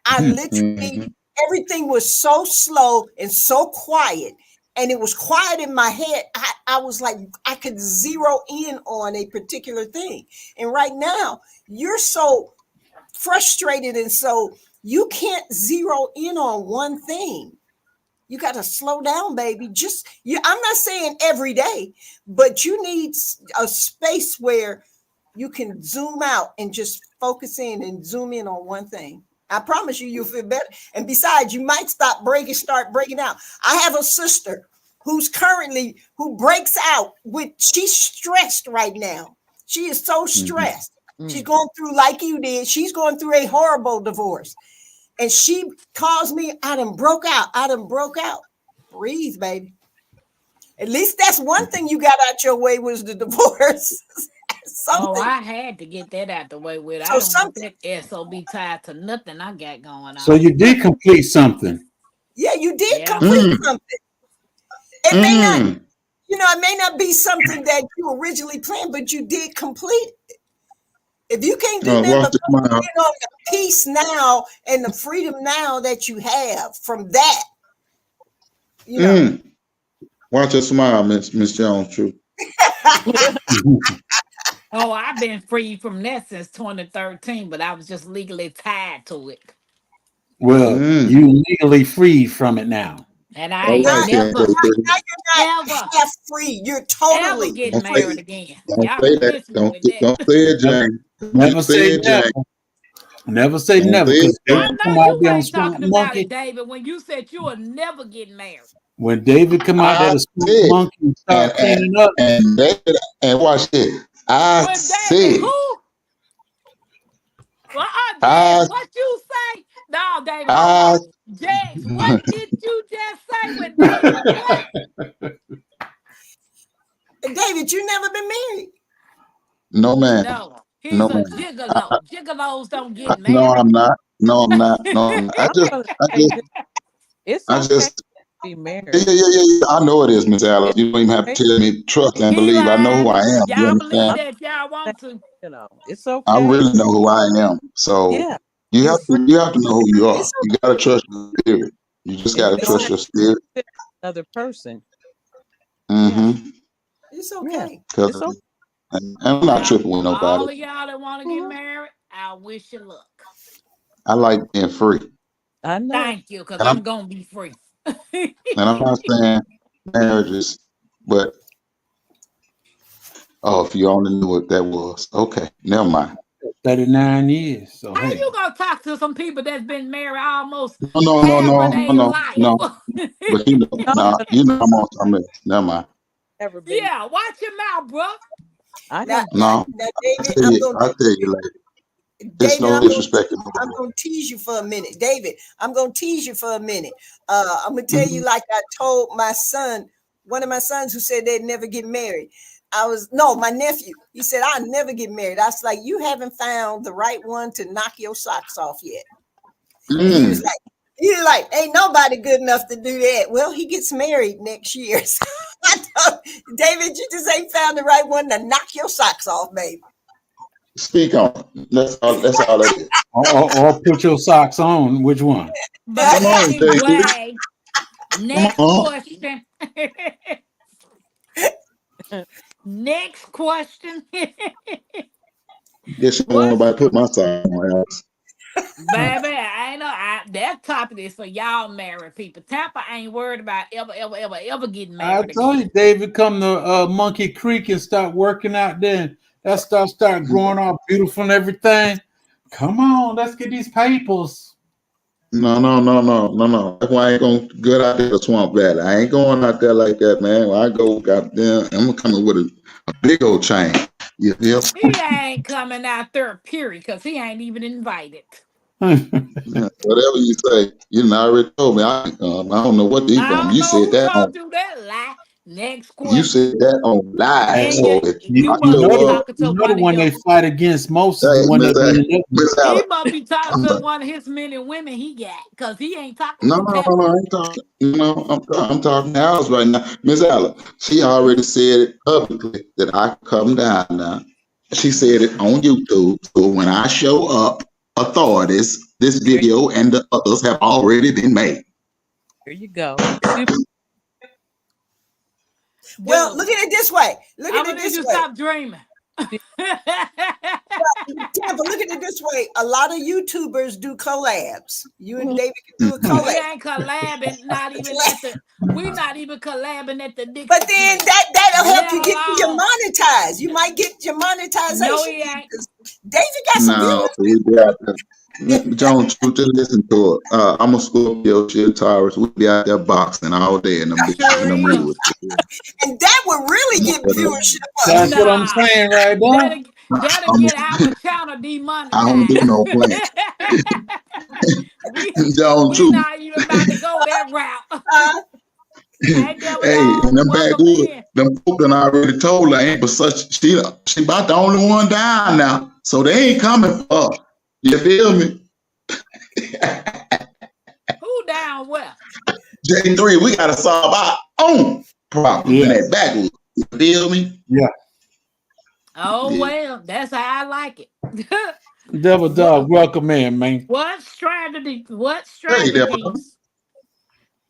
I literally, everything was so slow and so quiet. And it was quiet in my head. I was like, I could zero in on a particular thing. And right now, you're so frustrated. And so you can't zero in on one thing. You got to slow down, baby. I'm not saying every day, but you need a space where you can zoom out and just focus in and zoom in on one thing. I promise you, you'll feel better. And besides, you might start breaking out. I have a sister who breaks out she's stressed right now. She is so stressed. She's going through, like you did, she's going through a horrible divorce. And she calls me, I done broke out. Breathe, baby. At least that's one thing you got out your way was the divorce. Oh, I had to get that out the way with. I don't want that SOB tied to nothing I got going on. So you did complete something. Yeah, you did complete something. It may not, it may not be something that you originally planned, but you did complete it. If you can't do that, but the peace now and the freedom now that you have from that, Watch your smile, Miss Jones. True. Oh, I've been free from that since 2013, but I was just legally tied to it. Well, you legally free from it now. And I ain't never free. You're totally getting married again. Don't say that. Don't say it, Jane. Never say never. Never say never. I know you ain't talking about it, David, when you said you will never get married. When David come out there, the monkey and start cleaning up. And watch it. I said. What you say? No, David. James, what did you just say with David? David, you never been married? No, man. No, he's a gigolo. Gigolos don't get married. No, I'm not. I just be married. Yeah. I know it is, Miss Alice. You don't even have to tell me trust and believe. I know who I am. Y'all believe that y'all want to. It's okay. I really know who I am. So you have to know who you are. You gotta trust your spirit. You just gotta trust your spirit. Another person. It's okay. It's okay. I'm not tripping with nobody. All of y'all that want to get married, I wish you luck. I like being free. I know. Thank you, because I'm gonna be free. And I'm not saying marriages, but if you only knew what that was. Okay, never mind. 39 years. So how you gonna talk to some people that's been married almost no. But you know I'm on something. Never mind. Yeah, watch your mouth, bro. David, I'll tell you later. There's no disrespect. I'm going to tease you for a minute. David, I'm going to tease you for a minute. I'm going to tell you like I told my son, one of my sons who said they'd never get married. My nephew. He said, I'll never get married. I was like, you haven't found the right one to knock your socks off yet. He was like, ain't nobody good enough to do that. Well, he gets married next year. So David, you just ain't found the right one to knock your socks off, baby. Speak on. That's all that is. Or put your socks on. Which one? But anyway, next question. Next question. Guess you want nobody to put my socks on. Baby, I know that topic is for y'all married people. Tampa ain't worried about ever getting married. I told you, David, come to Monkey Creek and start working out there. That stuff start growing all beautiful and everything. Come on, let's get these papers. No. That's why I ain't gonna get out there to Swamp Valley. I ain't going out there like that, man. When I go, goddamn, I'm coming with a big old chain. You feel? He ain't coming out there, period, because he ain't even invited. Yeah, whatever you say, you done already told me. I don't know what they I from. don't You know said who that told on. you that lie. Next You said question. that on live. And So if you I must show be up, talking to you know the one of one they him. fight against most is the hey, one that be in Miss He Allen, must be talking I'm to like, one of his many women he got, because he ain't talking no, to no, no, no, I Tabitha. ain't talking. I'm talking to Alice right now. Miss Allen, she already said it publicly that I come down now. She said it on YouTube. So when I show up, authorities, this There, video and the others have already been made. there you go. Super. Well, Dude, look at it this way. Look I'm at it gonna need this you to way. stop dreaming. Tampa, look at it this way. A lot of YouTubers do collabs. You and Mhm. David can do a Mhm. We collab. ain't collabing, not even at the. We not even collabing at the But Dixie then Twins. that'll help Let you get your alone. monetized. You might get your No, monetization he ain't. because David got some No, viewers. we be out there. Jones, just listen to it. I'm a Scorpio, she a Taurus. We be out there boxing all day in them Sure is. woods. And that would really get But, viewership up. That's what I'm Nah, saying right there. that'll I'm, get our channel I don't do demonetized. no playing. we Jones, we too. not even about to go that route. Uh, Hey, Devil Hey, in Dog, them welcome backwoods, in. them folk done already told her ain't but such she about the only one down now. So they ain't coming for her. You feel me? Who down where? J3, we gotta solve our own problems in Yeah, that backwoods. You feel me? yeah. Oh Yeah. well, that's how I like it. Devil what Dog, welcome in, man. what strategy? What Hey there, brother. strategies?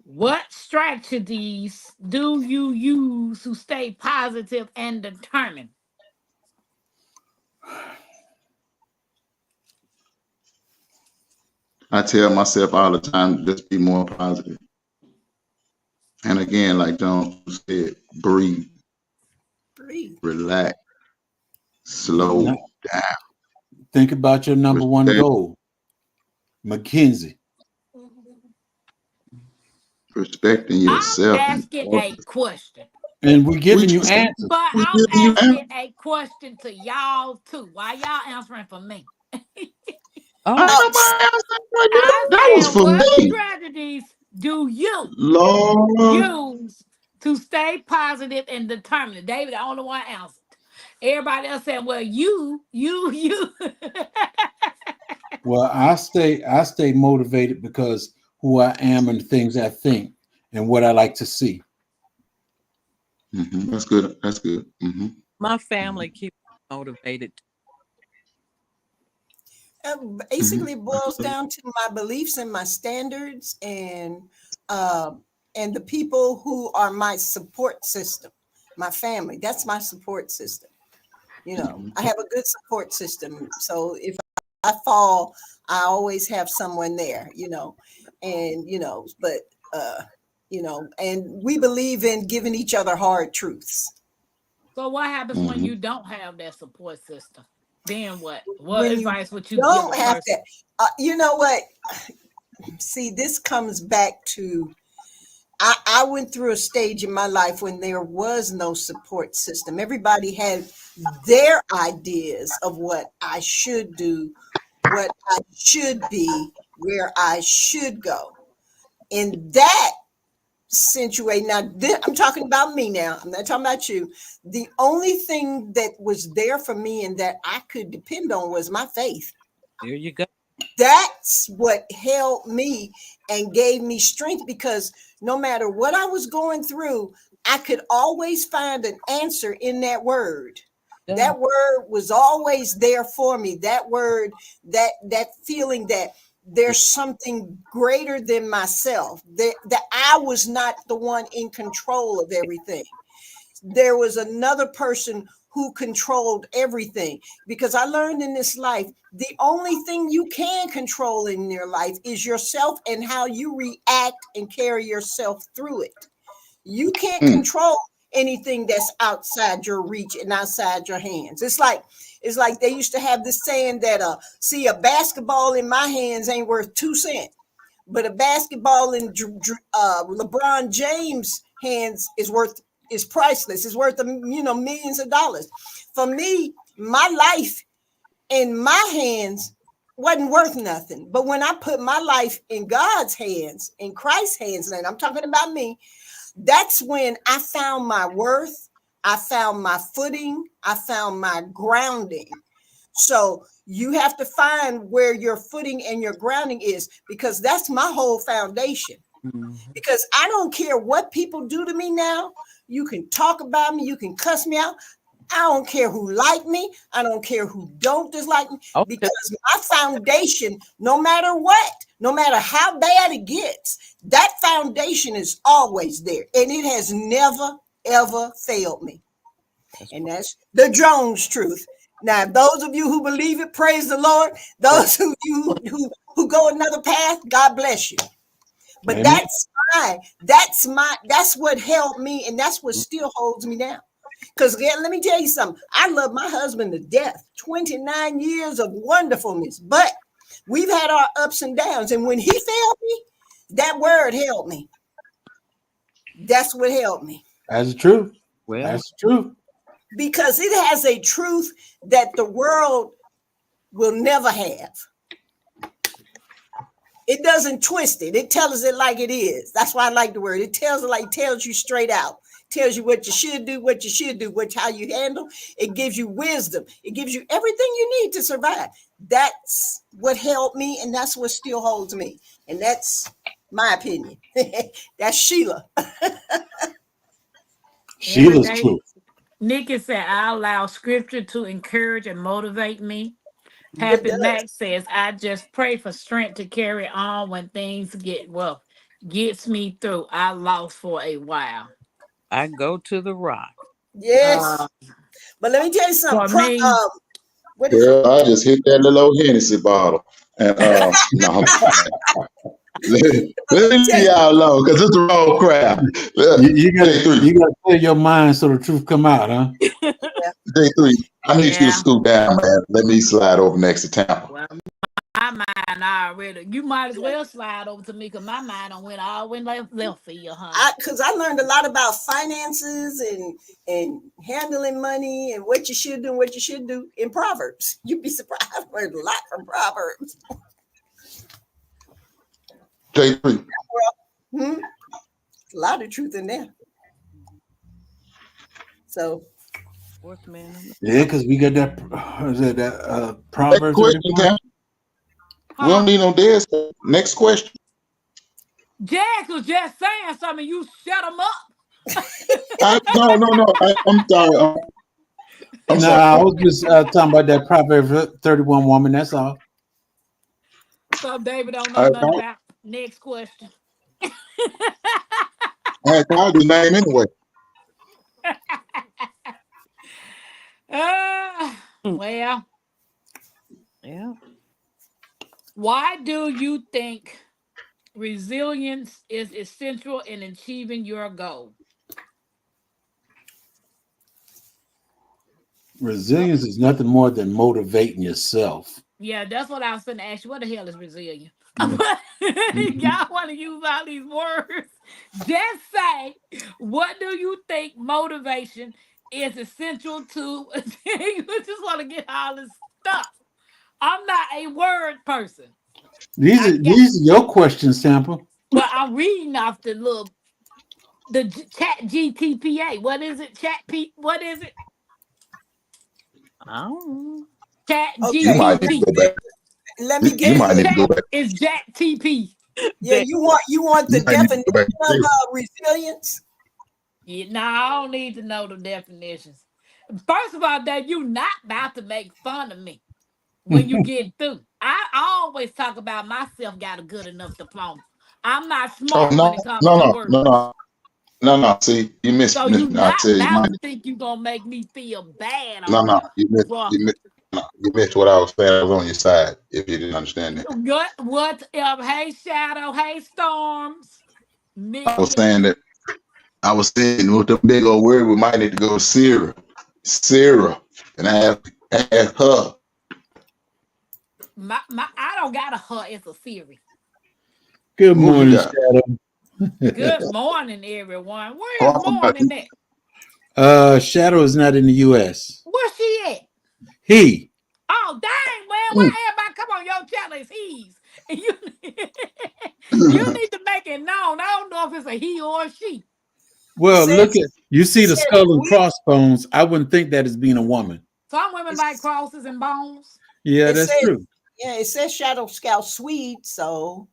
What strategies do you use to stay positive and determined? I tell myself all the time, just be more positive. And again, like John said, breathe, breathe. relax, slow Now, down, think about your number one respect, goal, McKinsey. respecting I'm yourself. And asking a question, And we're we giving you just answers. but we I'm giving you asking answers. a question to y'all too. Why y'all answering for me? I Oh, ain't Uh, nobody else right I now. That was said, for what me. strategies do you Lord, use to stay positive and determined? David, the only one answered. Everybody else said, well, you. Well, I stay motivated because who I am and the things I think and what I like to see. That's good. That's good. my family keeps me motivated. basically it That's boils good. down to my beliefs and my standards uh, and the people who are my support system, my family. That's my support system. You know, I have a good support system. So if I fall, I always have someone there, and but and we believe in giving each other hard truths. So what happens when Mhm. you don't have that support system? Then what? What When you advice would you give don't a have person? to, you know what? See, this comes back to I went through a stage in my life when there was no support system. Everybody had their ideas of what I should do, what I should be, where I should go. In that situation, now I'm talking about me now. I'm not talking about you. The only thing that was there for me and that I could depend on was my faith. There you go. That's what held me and gave me strength because no matter what I was going through, I could always find an answer in that word. Yeah. That word was always there for me. That word, that feeling that there's something greater than myself, that I was not the one in control of everything. There was another person who controlled everything. Because I learned in this life, the only thing you can control in your life is yourself and how you react and carry yourself through it. You can't Mm. control anything that's outside your reach and outside your hands. It's like they used to have this saying that see, a basketball in my hands ain't worth 2 cents, but a basketball in LeBron James hands is priceless. It's worth millions of dollars. For me, my life in my hands wasn't worth nothing. But when I put my life in God's hands, in Christ's hands, and I'm talking about me, that's when I found my worth. I found my footing. I found my grounding. So you have to find where your footing and your grounding is, because that's my whole foundation. Because I don't care what people do to me now. You can talk about me. You can cuss me out. I don't care who like me. I don't care who don't dislike me. Okay. Because my foundation, no matter what, no matter how bad it gets, that foundation is always there. And it has never, ever failed me. And that's the Jones truth. Now, those of you who believe it, praise the Lord. Those of you who go another path, God bless you. But Amen. that's what held me, and that's what still holds me down. Because let me tell you something. I love my husband to death. 29 years of wonderfulness. But we've had our ups and downs. And when he failed me, that word held me. That's what held me. That's the truth. Well, That's the truth. Because it has a truth that the world will never have. It doesn't twist it. It tells it like it is. That's why I like the word. It tells you straight out. Tells you what you should do, how you handle. It gives you wisdom. It gives you everything you need to survive. That's what held me, and that's what still holds me. And that's my opinion. That's Sheila. Sheila's Every day, truth. Nikki said, I allow scripture to encourage and motivate me. It Happy does. Max says, I just pray for strength to carry on when things get rough. Gets me through. I lost for a while. I go to the rock. Yes. But let me tell you For something. me, What is it? Girl, I just hit that little old Hennessy bottle. And no, let me leave y'all alone because it's the wrong crap. You Day three. gotta clear your mind so the truth come out, huh? Day three. I need you Yeah. to scoot down, man. Let me slide over next to Tampa. well, my mind already. You might as well slide over to me because my mind done went all went left for you, honey. Because I learned a lot about finances and handling money and what you should do and what you should do in Proverbs. You'd be surprised. I learned a lot from Proverbs. Day three. A lot of truth in there. So Fourth man. Yeah, because we got that. Is that Next Proverbs? question, 31? Tampa. We don't need no dead space. Next question. Jax was just saying something. You shut him up. No. I'm sorry. I'm No, sorry. I was just talking about that Proverbs 31 woman. That's all. So David don't know nothing about. Next question. I had called his name anyway. Well, Yeah. why do you think resilience is essential in achieving your goal? Resilience is nothing more than motivating yourself. Yeah, that's what I was going to ask you. What the hell is resilience? Y'all want to use all these words. Just say, what do you think motivation is essential to? You just want to get all this stuff. I'm not a word person. These are your questions, Tampa. Well, I'm reading off the chat GTPA. What is it? What is it? I don't know. Chat Okay. You might need to go back. let me You get might need to go back. It's Jack TP. Yeah, you want the You might need to go back. definition of resilience? Yeah, no, I don't need to know the definitions. First of all, Dave, you're not about to make fun of me when you get through. I always talk about myself got a good enough diploma. I'm not Oh smart when no, it comes to work. no. See, you missed. So you I not tell you, about man. to think you gonna make me feel bad No, on you missed. well, You missed what I was saying. I was on your side. If you didn't understand that, what hey Shadow, hey Storms. I was saying that. I was saying with the big old word, we might need to go to Sarah, and ask her. I don't got a her, it's a Siri. Good Who you morning, got? Good Shadow. morning, everyone. Where Oh, is I forgot morning at? Shadow is not in the U.S. Where's she at? He. Oh, dang, man. Why everybody come on your is he's. And you, you need to make it known. I don't know if it's a he or a she. Well, Says- look at you see it the says skull and we- crossbones. I wouldn't think that as being a woman. Some women It's- like crosses and bones. Yeah, It that's says- true. Yeah, it says Shadow Scout Swede, so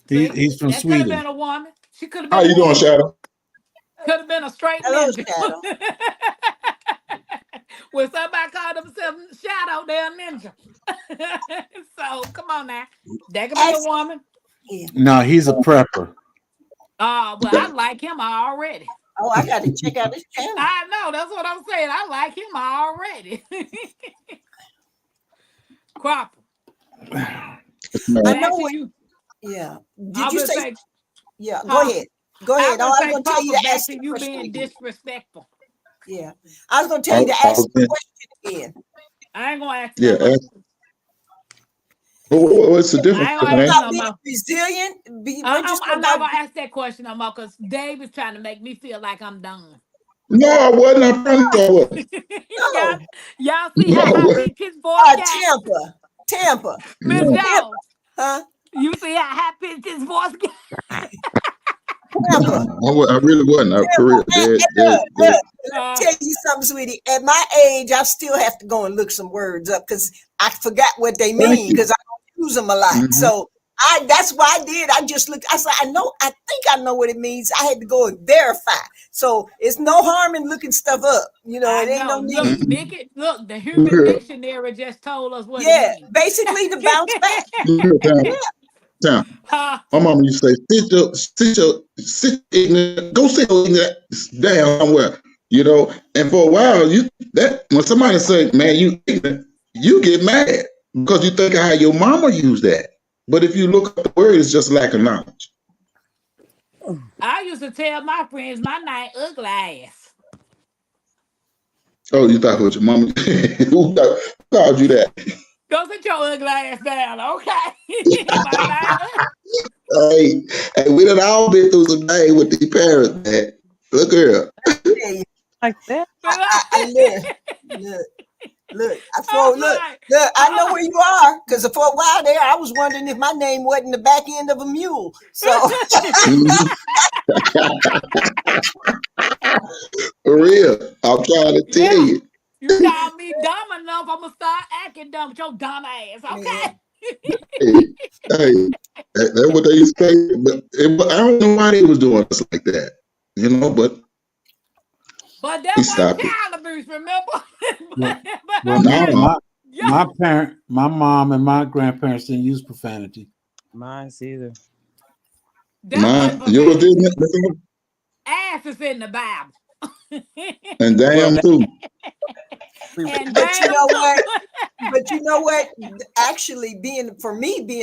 He's from That could have Sweden. been a woman. She could have been. How you doing, Shadow? Could have been a straight Hello, ninja. Shadow. When somebody called themselves Shadow, they're a ninja. So come on now. That could be a woman. yeah. No, he's a prepper. Oh, well, I like him already. Oh, I got to check out his channel. I know, that's what I'm saying. I like him already. Cropper. I Actually, know what. you. Yeah. I'm Did you gonna say? Yeah. Huh? Go ahead. Go ahead. I'm I was gonna going to say tell you Cropper to back ask to the you question being again. disrespectful. Yeah. I was going to tell you to ask the question again. I ain't gonna ask Yeah, no more. what's the difference? I ain't gonna ask About no being more. resilient. We're just I'm talking not about. gonna ask that question no more because Dave is trying to make me feel like I'm done. No, I wasn't. I promise I wasn't. y'all, y'all see No, how high what? pitched his voice got? Tampa. Miss No. Jones, Huh? you see how high pitched his voice got? Tampa. I really wasn't. For real. Look, Uh, tell you something, sweetie. At my age, I still have to go and look some words up because I forgot what they Thank mean you. because I don't use them a lot. Mhm. So that's why I did. I just looked. I said, I think I know what it means. I had to go and verify. So it's no harm in looking stuff up. You know, I it ain't know. no need. Look, Mickey, look, the human Yeah. dictionary just told us what Yeah, it means. basically to bounce back. Time. Huh? My mama used to say, go sit your ignorant down somewhere, you know. And for a while, when somebody say, man, you ignorant, you get mad because you think how your mama used that. But if you look up the word, it's just lack of knowledge. I used to tell my friends my name ugly ass. Oh, you thought it was your mama? Who called you that? Go sit your ugly ass down, okay? My name ugly. Hey, we done all been through some days with these parents, man. Look here. Yeah, Like that. look. I'm Look. like, I know where you are because for a while there, I was wondering if my name wasn't the back end of a mule. So For real. I'm trying to tell yeah, you. you call me dumb enough, I'm gonna start acting dumb with your dumb ass, okay? Hey, that's what they used to say. But I don't know why they was doing us like that, you know. But But that he was stopped it. child abuse, remember? Well, But well, okay, yeah. my mom and my grandparents didn't use profanity. Mine's either. That was Yours profanity. didn't, Ass is in the Bible. and damn too. And But you damn know too. what? But you know what? Actually, being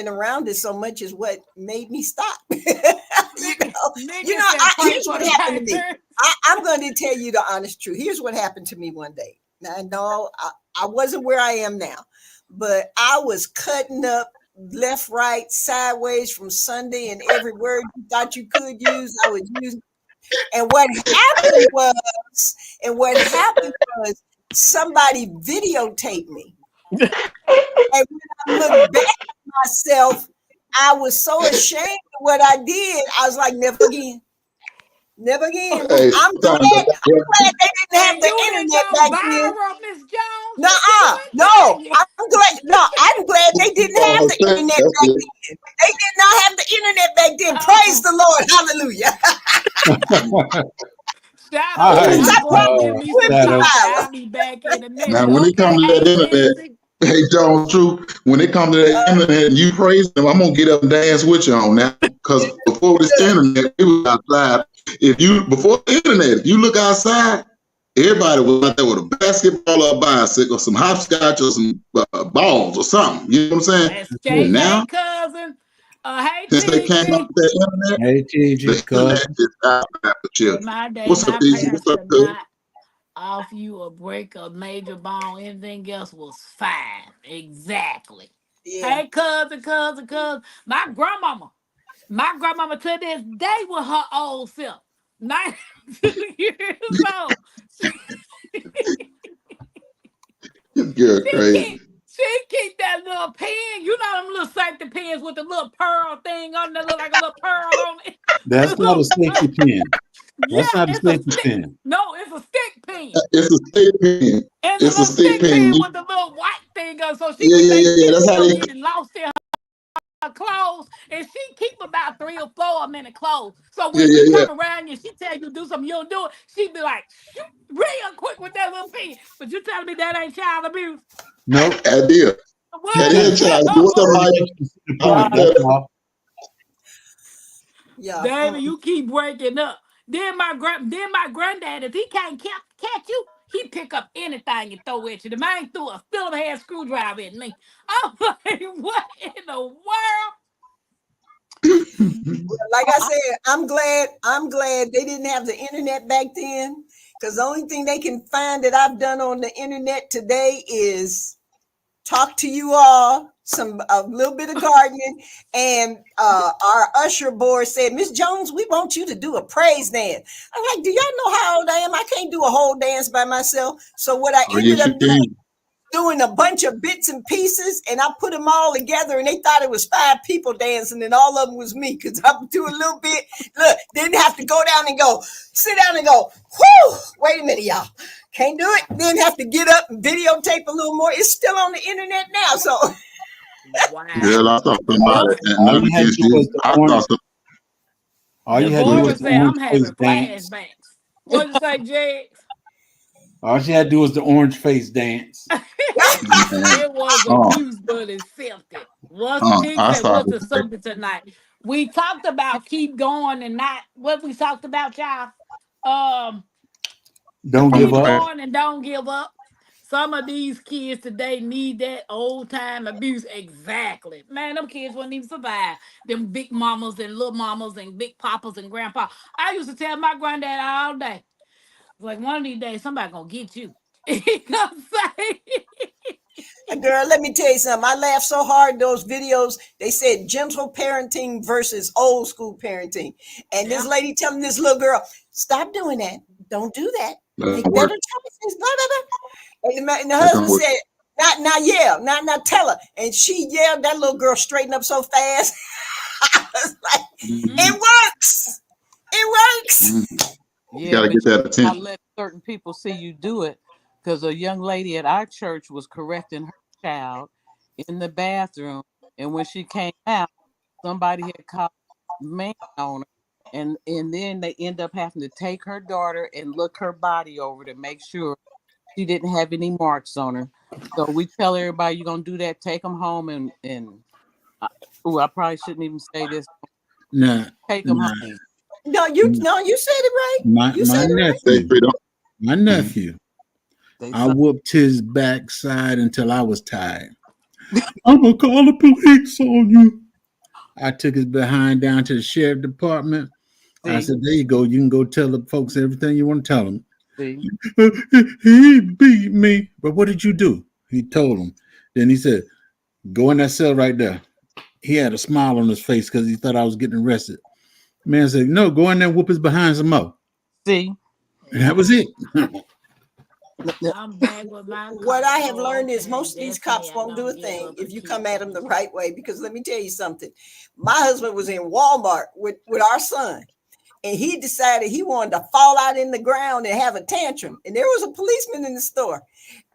around it so much is what made me stop. Nigga said, pray Here's for what the happened to me. pastor. I'm going to tell you the honest truth. Here's what happened to me one day. Now, no, I wasn't where I am now, but I was cutting up left, right, sideways from Sunday, and every word you thought you could use, I was using. And what happened was somebody videotaped me. And when I look back at myself, I was so ashamed of what I did. I was like, never again. Never again. Hey, I'm glad they didn't have And the you didn't internet go back then. viral, Miss Jones. No. I'm glad they didn't have the internet That's back it. then. They did not have the internet back then. Praise the Lord. Hallelujah. Shout All out to right, my boy. Give me some Shadow. time. I'll be back in a minute. Now, when it comes to that internet, hey, John, true. When it comes to that internet and you praise them, I'm gonna get up and dance with you on that. Because before this internet, we was outside. Before the internet, if you look outside, everybody was out there with a basketball or a bicycle, some hopscotch or some balls or something. You know what I'm saying? Hey, Now, cousin. Hey, since they came up TG. with that internet, Hey, the TG, cuz. internet is out there for In children. my day, What's up, my TG? parents What's up, could cuz? not offer you a break, a major bone. Anything else was fine. Exactly. Yeah. Hey, cousin. My grandmama to this day with her old self. 92 years old. This girl crazy. She keep that little pen. You know them little safety pins with the little pearl thing on that look like a little pearl on it. That's not a safety pin. Yeah, That's not a it's a safety stick. pin. No, it's a stick pin. It's a stick pin. And the It's a little stick stick pin. pin with the little white thing on, so she Yeah, can yeah, make yeah, yeah. sure That's she how don't they. get it lost in her clothes. And she keep about 3 or 4 of them in the clothes. So Yeah, when yeah, she yeah. come around and she tell you to do something you don't do it, she be like, shoot, real quick with that little pin. But you telling me that ain't child abuse? Nope. I did. That What? is child. What's up, Mike? The point. That's all. Yeah. David, you keep breaking up. Then my granddad, if he can't catch you, he pick up anything and throw at you. The man threw a Phillips head screwdriver at me. I'm like, what in the world? Like I said, I'm glad they didn't have the internet back then. Because the only thing they can find that I've done on the internet today is talk to you all, a little bit of gardening, and our usher board said, Miss Jones, we want you to do a praise dance. I'm like, do y'all know how old I am? I can't do a whole dance by myself. So what I Oh, ended yes, up you can. doing a bunch of bits and pieces, and I put them all together, and they thought it was 5 people dancing, and all of them was me, because I would do a little bit. Look, didn't have to go down and go, sit down and go, whoo, wait a minute, y'all. Can't do it. Then have to get up and videotape a little more. It's still on the internet now, so. Girl, I Wow. saw somebody and All nothing you had to against do you. was the I orange. saw some. All you had to do was Deborah the said, orange I'm face having dance. flashbacks. What'd you say, Jax? All she had to do was the orange face dance. It was Oh, abuse, but accepted. What's Chick I said, saw. what's the subject tonight? We talked about keep going and not what we talked about, y'all. Um, Don't give keep up. going and don't give up. Some of these kids today need that old time abuse. Exactly. Man, them kids wouldn't even survive. Them big mamas and little mamas and big papas and grandpa. I used to tell my granddad all day, like one of these days somebody gonna get you. You know what I'm saying? Girl, let me tell you something. I laughed so hard those videos. They said gentle parenting versus old school parenting. And this Yeah. lady telling this little girl, stop doing that. Don't do that. Make That better work. choices. Blah, blah, blah. And the That don't husband work. said, not yell, not tell her. And she yelled, that little girl straightened up so fast. I was like, Mhm. it works. It works. Mhm. You Yeah, gotta but get that I attention. let certain people see you do it because a young lady at our church was correcting her child in the bathroom, and when she came out, somebody had called man on her, and then they end up having to take her daughter and look her body over to make sure she didn't have any marks on her. So we tell everybody, you're gonna do that, take them home, and I probably shouldn't even say this. Nah, Take them nah. home. No, you said it right. My You said it right. They nephew, freedom. my Mhm. nephew. They I say, whooped his backside until I was tired. I'm gonna call the police on you. I took his behind down to the sheriff department. I see, said, "There you go. You can go tell the folks everything you want to tell them." see. He beat me. But what did you do? He told him. Then he said, "Go in that cell right there." He had a smile on his face because he thought I was getting arrested. Man said, "No, go in there and whoop his behind some more." See, And that was it. I'm back with my What cop. I have Oh, learned is okay. most of these That's me. cops I won't do a don't give thing up if and you keep come at them the going. right way. Because let me tell you something. My husband was in Walmart with our son, and he decided he wanted to fall out in the ground and have a tantrum. And there was a policeman in the store,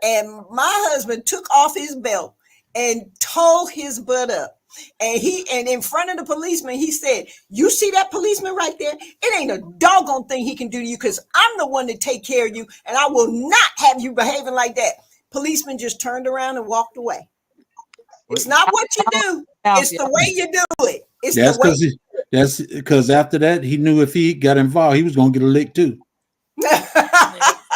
and my husband took off his belt and towed his butt up. And in front of the policeman, he said, "You see that policeman right there? It ain't a doggone thing he can do to you because I'm the one that take care of you, and I will not have you behaving like that." Policeman just turned around and walked away. It's not what you do; it's the way you do it. It's the That's way. that's because after that he knew if he got involved, he was gonna get a lick too.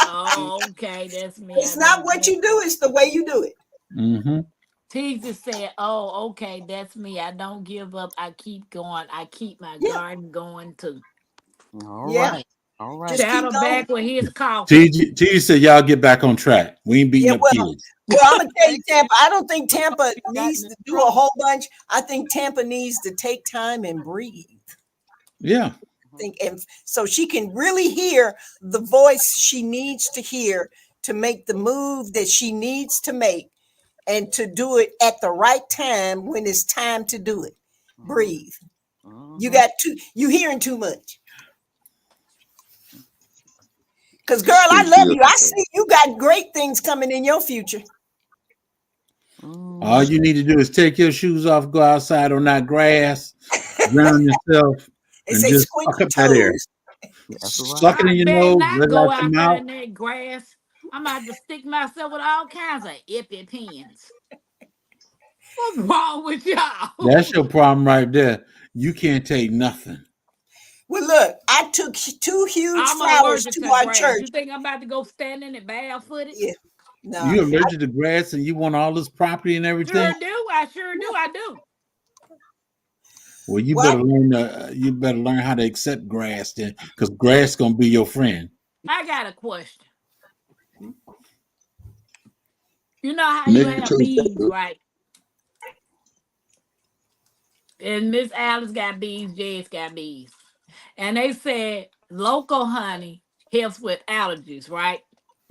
Oh, okay. That's me. I It's not don't what give you do; it's the way you do it. Mm-hmm. Teacher said, "Oh, okay, that's me. I don't give up. I keep going. I keep my Yeah, garden going too." all yeah. right, all right. Just keep Shadow going. back with his coffee. TG said, "Y'all get back on track. We ain't beating Yeah, up well, kids." I'm gonna tell you, Tampa. I don't think Tampa Gotten needs in to do a trouble. whole bunch. I think Tampa needs to take time and breathe. Yeah. Think, and so she can really hear the voice she needs to hear to make the move that she needs to make. and to do it at the right time when it's time to do it. Breathe. You got you hearing too much. Because girl, I love you. I see you got great things coming in your future. All you need to do is take your shoes off, go outside on that grass, drown yourself, and say just squint suck your up that air. toes. Suck it I in your better nose, not let it go out your out there mouth. in that grass. I'm about to stick myself with all kinds of EpiPens. What's wrong with y'all? That's your problem right there. You can't take nothing. Well, look, I took 2 huge I'm flowers allergic to to our grass. church. You think I'm about to go stand in it barefooted? Yeah, no. You allergic to grass and you want all this property and everything? Sure do. I do. Well, you Well, better learn how to accept grass then, because grass gonna be your friend. I got a question. You know how Me you have too. bees, right? And Miss Alice got bees, Jess got bees. And they said local honey helps with allergies, right?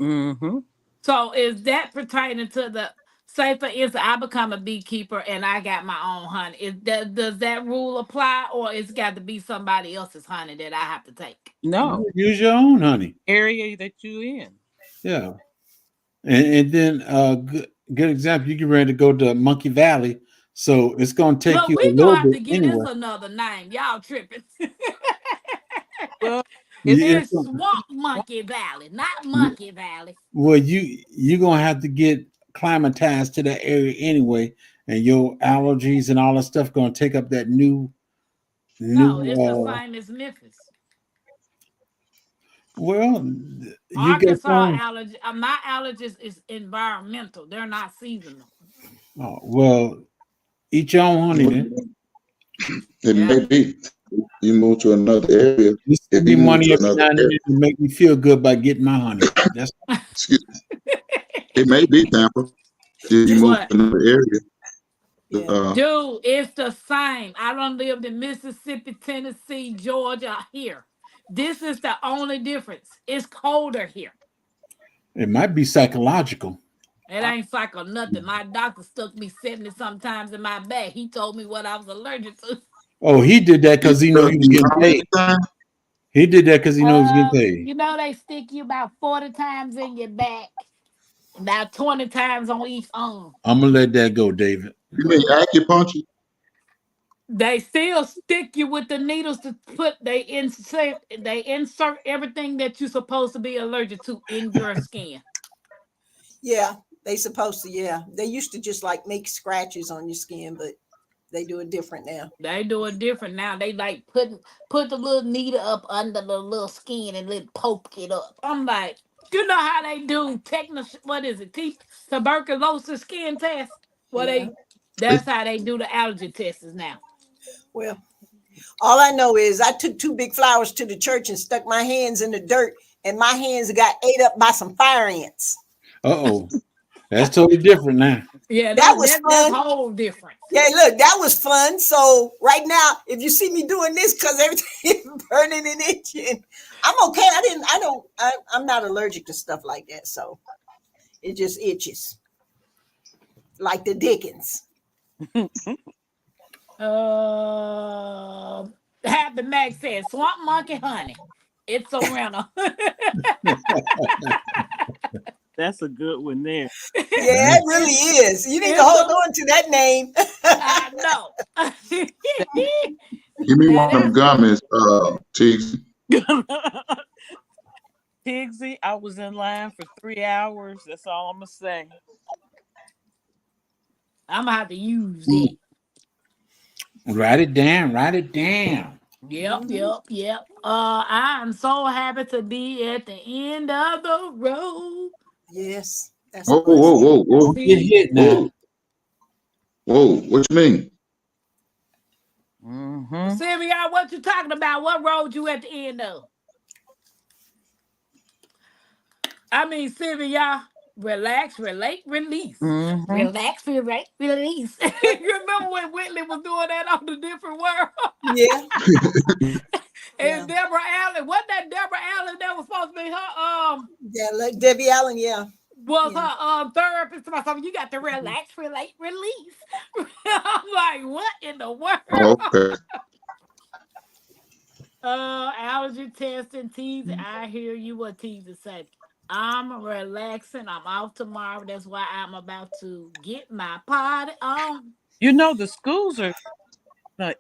Mm-hmm. So is that pertaining to the, say for instance, I become a beekeeper and I got my own honey. Does that rule apply, or it's got to be somebody else's honey that I have to take? No. Use your own honey. Area that you in. Yeah. And then good example, you get ready to go to Monkey Valley. So it's gonna take Look, you a we little gonna have bit to give anyway. this another name. Y'all tripping. Well, It's Swamp Monkey Valley, not Monkey Valley. Well, you're gonna have to get climatized to that area anyway, and your allergies and all that stuff gonna take up that No, it's the same as Memphis. Well, you get Arkansas allergy. My allergies is environmental. They're not seasonal. oh, well, eat your own honey then. It may be. You move to another area. You send me money every now and then to make me feel good by getting my honey. That's it may be Tampa. If you move What? to another area. Dude, it's the same. I done lived in Mississippi, Tennessee, Georgia, here. This is the only difference. It's colder here. it might be psychological. It ain't psycho nothing. My doctor stuck me 70 sometimes in my back. He told me what I was allergic to. Oh, he did that because he knew he was getting paid. He did that because he knew he was getting paid. You know, they stick you about 40 times in your back, about 20 times on each arm. I'm gonna let that go, David. You mean acupuncture? They still stick you with the needles to put they insert everything that you're supposed to be allergic to in your skin. Yeah, they supposed to. Yeah, they used to just like make scratches on your skin, but they do it different now. They do it different now. They like put the little needle up under the little skin and let poke it up. I'm like, you know how they do tuberculosis skin test? Well, that's how they do the allergy tests now. Well, all I know is I took 2 big flowers to the church and stuck my hands in the dirt, and my hands got ate up by some fire ants. Uh-oh. That's totally different now. Yeah, that was fun. That's whole different. Yeah, look, that was fun. So right now, if you see me doing this because everything is burning and itching, I'm okay. I'm not allergic to stuff like that. So it just itches. Like the Dickens. Happy Max said, Swamp Monkey honey. It's a rental. That's a good one there. Yeah, it really is. You need to hold on to that name. I know. Give me one of them gummies, Tiggs. Pigsy, I was in line for 3 hours. That's all I'm gonna say. I'm gonna have to use it. Write it down. Yep. I am so happy to be at the end of the road. Yes. That's Whoa. Get hit now. Whoa, what you mean? Mm-hmm. Sylvia, what you talking about? What road you at the end of? I mean, Sylvia, relax, relate, release. Mm-hmm. Relax, relate, release. You remember when Whitley was doing that on the different world? Yeah. And Deborah Allen, wasn't that Deborah Allen that was supposed to be her? Yeah, like Debbie Allen, yeah. was Yeah. her therapist about something. You got to relax, relate, release. I'm like, what in the world? Okay. Allergy testing, teasing. I hear you what teaser said. I'm relaxing. I'm off tomorrow. That's why I'm about to get my party on. You know the schools are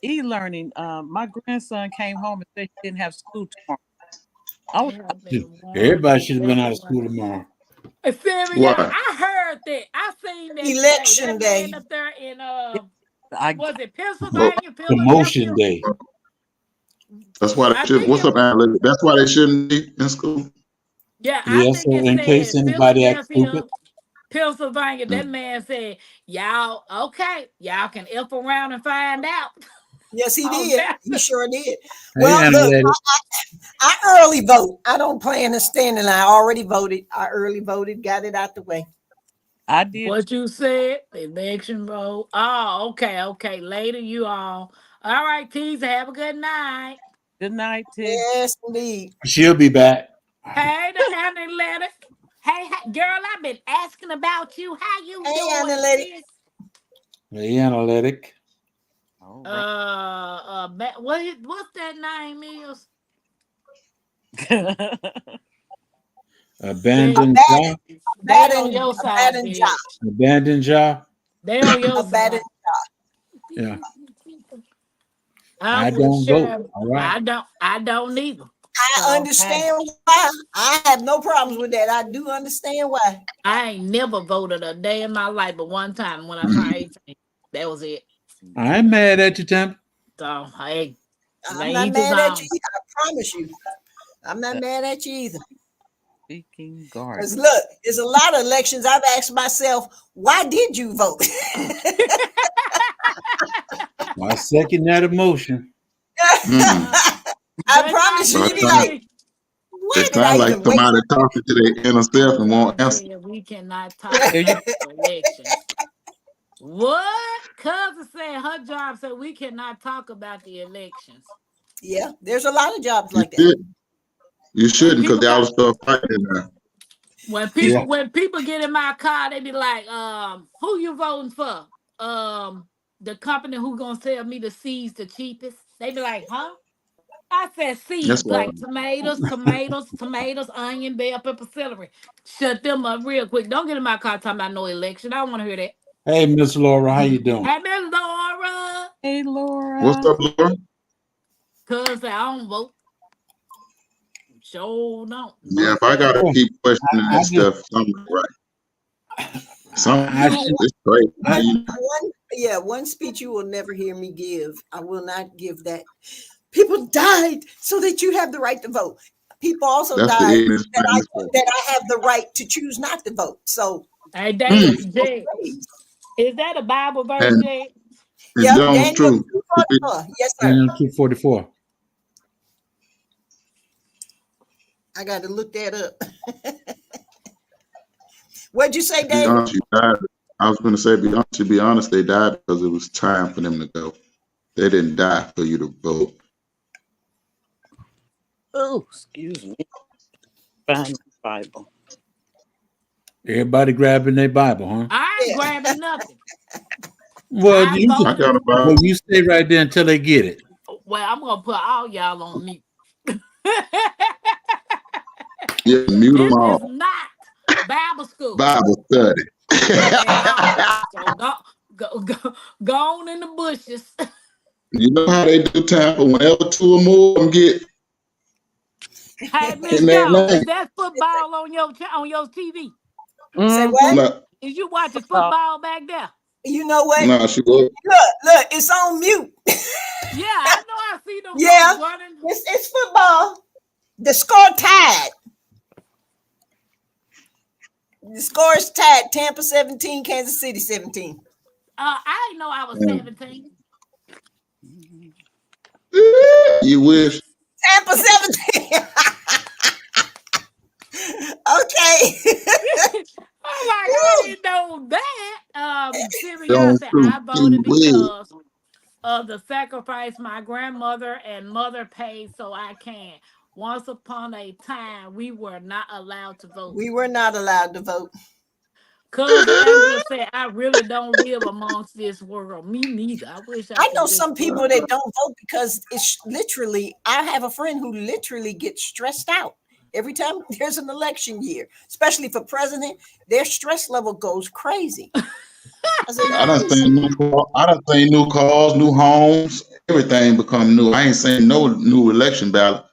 e-learning. My grandson came home and said he didn't have school tomorrow. I was Have Shoot, been warned. everybody should have been out of Everyone. school tomorrow. Sylvia, Why? I heard that. I seen that today. Election That man day. up there in I was it Well, Pennsylvania, Promotion Philadelphia? day. that's why they I should. think What's it up, was. Analytics? That's why they shouldn't be in school. Yeah, I Yes, think so it in case said anybody acts stupid. Philadelphia, Pennsylvania. That Mm. man said, "Y'all okay? Y'all can if around and find out." Yes, he Oh, did. that. He sure did. Hey, Well, look, analytics. I early vote. I don't plan to stand and I already voted. I early voted, got it out the way. did. What you said? Election vote. Oh, okay, okay. Later, you all. All right, teaser. Have a good night. Good night, Tig. Yes, indeed. She'll be back. Hey, the analytic. Hey, girl, I've been asking about you. How you Hey, doing, analytic. sis? The analytic. All right. What's that name is? They Abandoned job. on your side, Abandoned job. bitch. Abandoned job. They on your Abandoned. side. Yeah. I'm I with don't vote. Sheriff. All right. I don't either. I So hey, understand why. I have no problems with that. I do understand why. I ain't never voted a day in my life, but one time when I turned 18. That was it. I ain't mad at you, Tim. So hey, I'm not each his mad at own. you either. I promise you. I'm not mad at you either. Speaking guard. Because look, there's a lot of elections I've asked myself, why did you vote? I second that emotion. Mm. I Good promise you, night, Well, you be it like, Lily. why did I sounds like even wait? somebody talking to their inner self and won't Cousin answer. said we cannot talk Here you about elections. What? Cousin said her job said we cannot talk about the elections. Yeah, there's a lot of jobs You like that. should. You When shouldn't, because people they got all start fighting now. Yeah. when people get in my car, they be like, who you voting for? The company who gonna sell me the seeds the cheapest. They be like, huh? I said That's seeds why. like tomatoes, onion, bell pepper, celery. Shut them up real quick. Don't get in my car talking about no election. I don't want to hear that. Hey, Miss Laura, how you doing? Hey, Miss Laura. Hey, What's Laura. up, Laura? Cause I don't vote. Sure don't. Yeah, if I gotta Oh, keep questioning I that just stuff, something right. Some I You know should it's crazy. I, one speech you will never hear me give. I will not give that. People died so that you have the right to vote. People also That's the died ignorance that thing. that I have the right to choose not to vote. So Hey, Mm. Jay, is that a Bible verse, And Jay? and yep, Jones Daniel true. 2:44. Yes, sir. Daniel 2:44. I got to look that up. What'd you say, Be David? honest, you died. I was gonna say, to be honest, they died because it was time for them to go. They didn't die for you to vote. Oh, excuse me. Find the Bible. Everybody grabbing their Bible, huh? I ain't Yeah. grabbing nothing. Well, I you I voted. got a well, Bible. you stay right there until they get it. Well, I'm gonna put all y'all on mute. Yeah, mute them This is all. not Bible school Bible study. at all. So go on in the bushes. You know how they do time for whenever two or more of them get Hey, Miss in that Jones, is name. that football on your TV? Say Mhm. what? No, Is you watching Football. football back there? You know what? no, she was. Look, it's on mute. Yeah, I know. I see them Yeah. folks running. It's football. The score tied. The score is tied. Tampa 17, Kansas City 17. I didn't know I was 17. You wish. Tampa 17. Okay. I'm like, I didn't know that. Sylvia Don't said do. I You voted wish. because of the sacrifice my grandmother and mother paid so I can. Once upon a time, we were not allowed to vote. We were not allowed to vote. Cousin Angela said, I really don't live amongst this world. Me neither. I wish I I could know just some people that don't vote because it's literally, I have a friend who literally gets stressed out every time there's an election year, especially for president. Their stress level goes crazy. I said, I done seen new cars, new homes, everything become new. I ain't seen no new election ballot.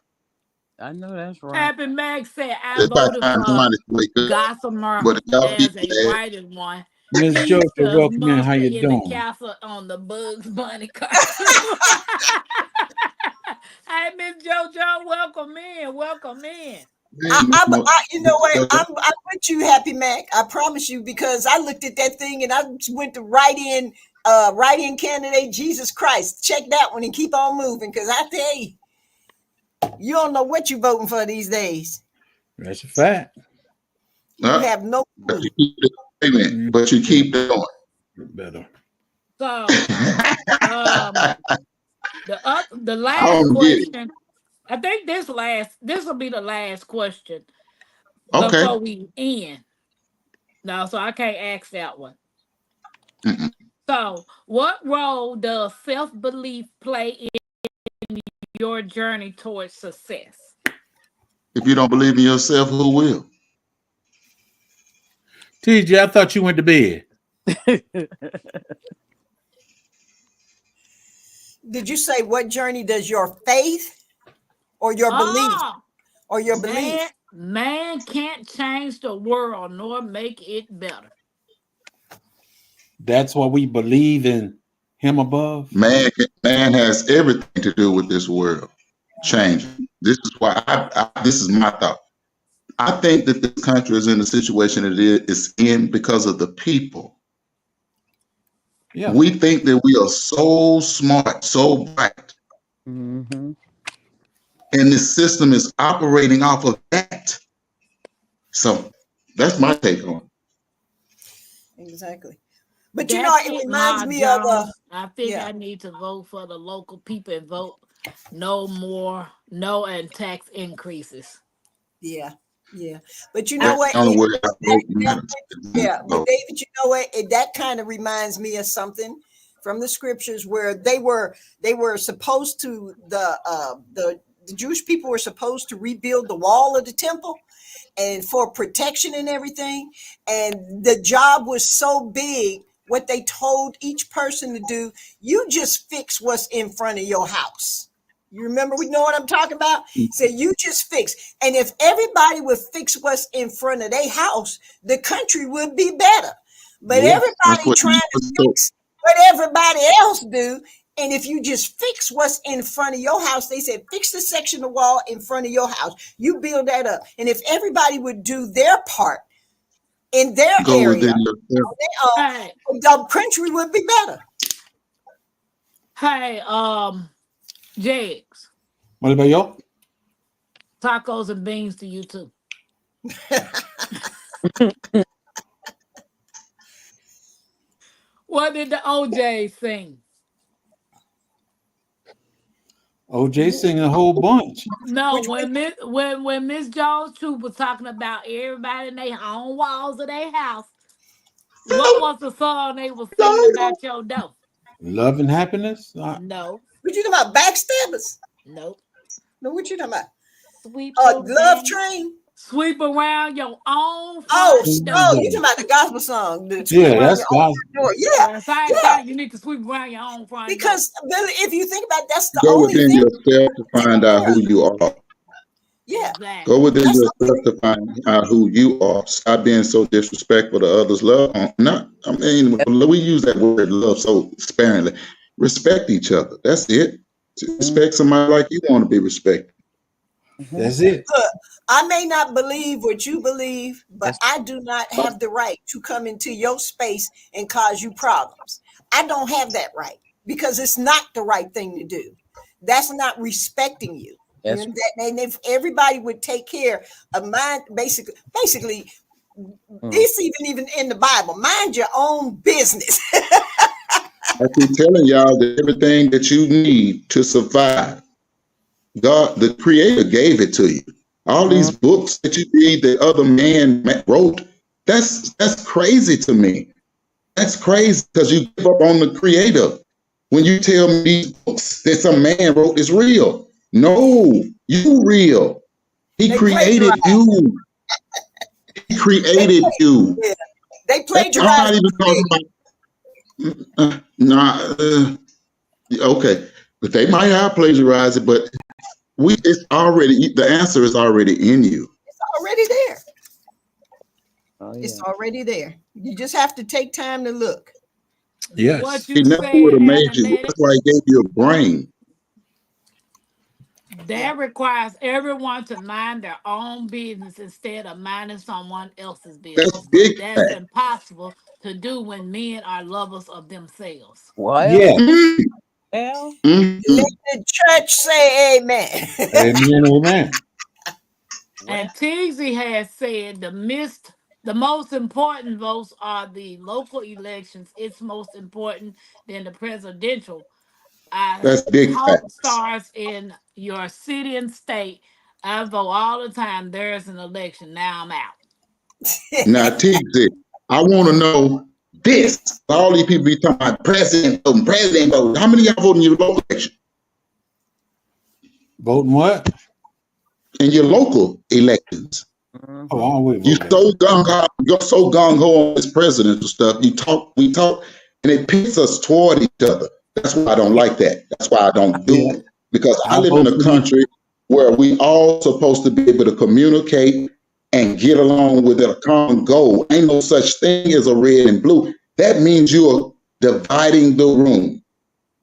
I know that's right. Happy Max said, I It's about voted time for somebody wake up. Gossamer But y'all as people a mad. write-in one. Miss He Joker, does welcome in. How monster you in the doing? castle on the Bugs Bunny cartoon. Hey, Miss JoJo, welcome in. Welcome in. you know what? I'm with you, Happy Mac. I promise you, because I looked at that thing and I went to write-in candidate Jesus Christ. Check that one and keep on moving, because I tell you, you don't know what you're voting for these days. That's a fact. You have no clue. But you keep doing. Better. So, the last question. I think this will be the last question before we end. No, so I can't ask that one. Mm-mm. So, what role does self-belief play in your journey towards success? If you don't believe in yourself, who will? TJ, I thought you went to bed. Did you say what journey does your faith or your belief or your belief? Man can't change the world nor make it better. That's why we believe in him above. Man has everything to do with this world changing. This is why this is my thought. I think that this country is in the situation it is in because of the people. Yeah. We think that we are so smart, so bright. Mm-hmm. And the system is operating off of that. So that's my take on it. Exactly. But you know, it reminds me of I think I need to vote for the local people and vote no and tax increases. Yeah. Yeah. But you know what? But David, you know what? That kind of reminds me of something from the scriptures where they were supposed to the Jewish people were supposed to rebuild the wall of the temple and for protection and everything. And the job was so big. What they told each person to do, you just fix what's in front of your house. You remember, we know what I'm talking about? So you just fix. And if everybody would fix what's in front of their house, the country would be better. But everybody trying to fix what everybody else do. And if you just fix what's in front of your house, they said, fix the section of wall in front of your house. You build that up. And if everybody would do their part in their area, the country would be better. Hey, Jags. What about y'all? Tacos and beans to you too. What did the OJ sing? OJ singing a whole bunch. No, when Miss Jones Troop was talking about everybody in their own walls of their house, what was the song they were singing about your dough? Love and Happiness? No. What you talking about? Backstabbers? Nope. No, what you talking about? Sweep Love Train? Sweep around your own. You talking about the gospel song? That's gospel. Yeah. You need to sweep around your own front because if you think about it, that's the only thing. Go within yourself to find out who you are. Yeah. Exactly. Go within yourself to find out who you are. Stop being so disrespectful to others. Love. We use that word love so sparingly. Respect each other. That's it. Respect somebody like you want to be respected. That's it. Look, I may not believe what you believe, but I do not have the right to come into your space and cause you problems. I don't have that right because it's not the right thing to do. That's not respecting you. And if everybody would take care of mine, basically, this even in the Bible, mind your own business. I keep telling y'all that everything that you need to survive, God, the Creator, gave it to you. All these books that you read that other man wrote, That's crazy to me. That's crazy because you give up on the creator. When you tell me these books that some man wrote is real. No, you real. He They created plagiarized. you. He created you. Yeah. They I'm plagiarized. not even talking about okay. But they might have plagiarized it, but it's already, the answer is already in you. It's already there. Oh, It's yeah. already there. You just have to take time to look. Yes. What He you never said, would have made you. analytic, That's why he gave you a brain. that requires everyone to mind their own business instead of minding someone else's That's business. But big that's fact. impossible to do when men are lovers of themselves. Well, Yeah. well, Mhm. Let the church say amen. Amen. Amen. And well. Teasy has said the most important votes are the local elections. It's most important than the presidential. I That's big talk facts. stars in your city and state. I vote all the time. There's an election. Now I'm out. Now, TZ, I want to know this. All these people be talking about president voting, president voting. How many of y'all vote in your local election? Voting what? In your local elections? Mhm. Oh, I always You vote. so gung ho on this presidential stuff. We talk, and it pits us toward each other. That's why I don't like that. That's why I don't do Yeah. it. Because I I live in vote a for you. country where we all supposed to be able to communicate and get along with a common goal. Ain't no such thing as a red and blue. That means you're dividing the room.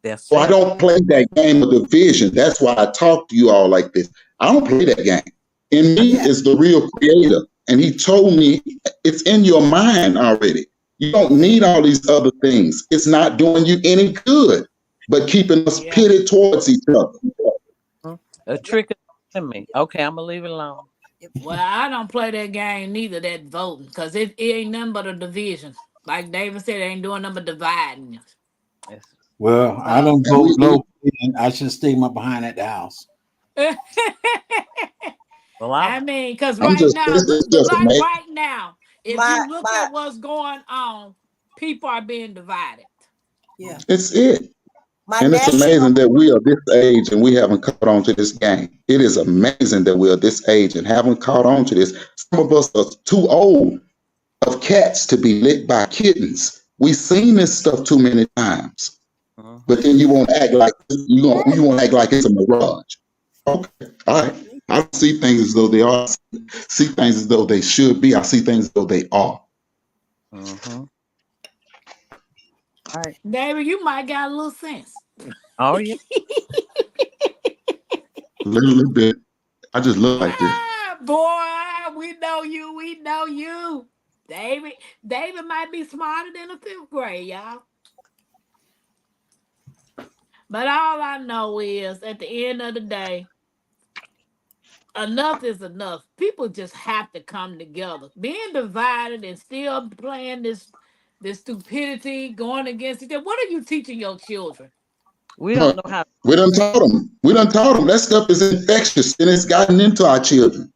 That's So I right. don't play that game of division. That's why I talk to you all like this. I don't play that game. In me Yeah. is the real creator. And he told me it's in your mind already. You don't need all these other things. It's not doing you any good, but keeping us Yeah. pitted towards each other. A trick of the enemy. Okay, I'm gonna leave it alone. Well, I don't play that game neither, that voting, because it ain't nothing but a division. Like David said, it ain't doing nothing but dividing you. Yes. Well, I So don't And vote locally, and I should stay my behind at the house. Well, I mean, because I'm right just, now, it's the just like amazing. right now, if My you look at what's going on, people are being divided. yeah. It's it. My And it's national amazing that we are this age and we haven't caught on to this game. It is amazing that we are this age and haven't caught on to this. Some of us are too old of cats to be licked by kittens. We've seen this stuff too many times. Mhm. But then you won't act like you won't act like it's a mirage. Okay, all right. I don't see things as though they are. I see things as though they should be. I see things as though they are. Mhm. All right. David, you might got a little sense. Oh yeah. A little bit. I just look like this. Ah, boy, we know you. We know you. David might be smarter than a fifth grade, y'all. But all I know is at the end of the day, enough is enough. People just have to come together. Being divided and still playing this stupidity, going against each other. What are you teaching your children? We don't know how. We done taught them. We done taught them. That stuff is infectious and it's gotten into our children.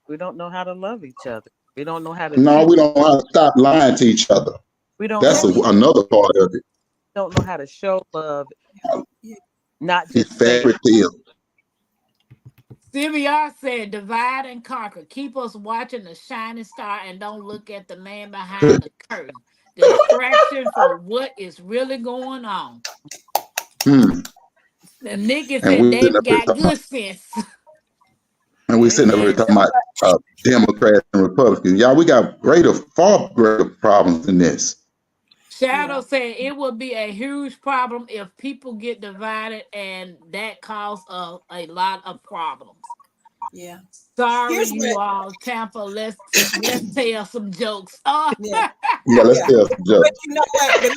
We don't know how to love each other. We don't know how to No, teach. we don't know how to stop lying to each other. We don't That's know. another part of it. Don't know how to show love. Not It's just say. fairy tale. CBR said, divide and conquer. Keep us watching the shining star and don't look at the man behind the curtain. Distraction for what is really going on. Hmm. And Nikki And said, we sitting David up here got talking about, good sense. and we sitting up here Amen. talking about Democrats and Republicans. Y'all, we got far greater problems than this. Shadow Yeah. said it would be a huge problem if people get divided, and that causes a lot of problems. Yeah. Sorry, Here's you what all, Tampa. Let's tell some jokes. Oh, yeah. Yeah, let's Yeah. tell some jokes. But you know what? But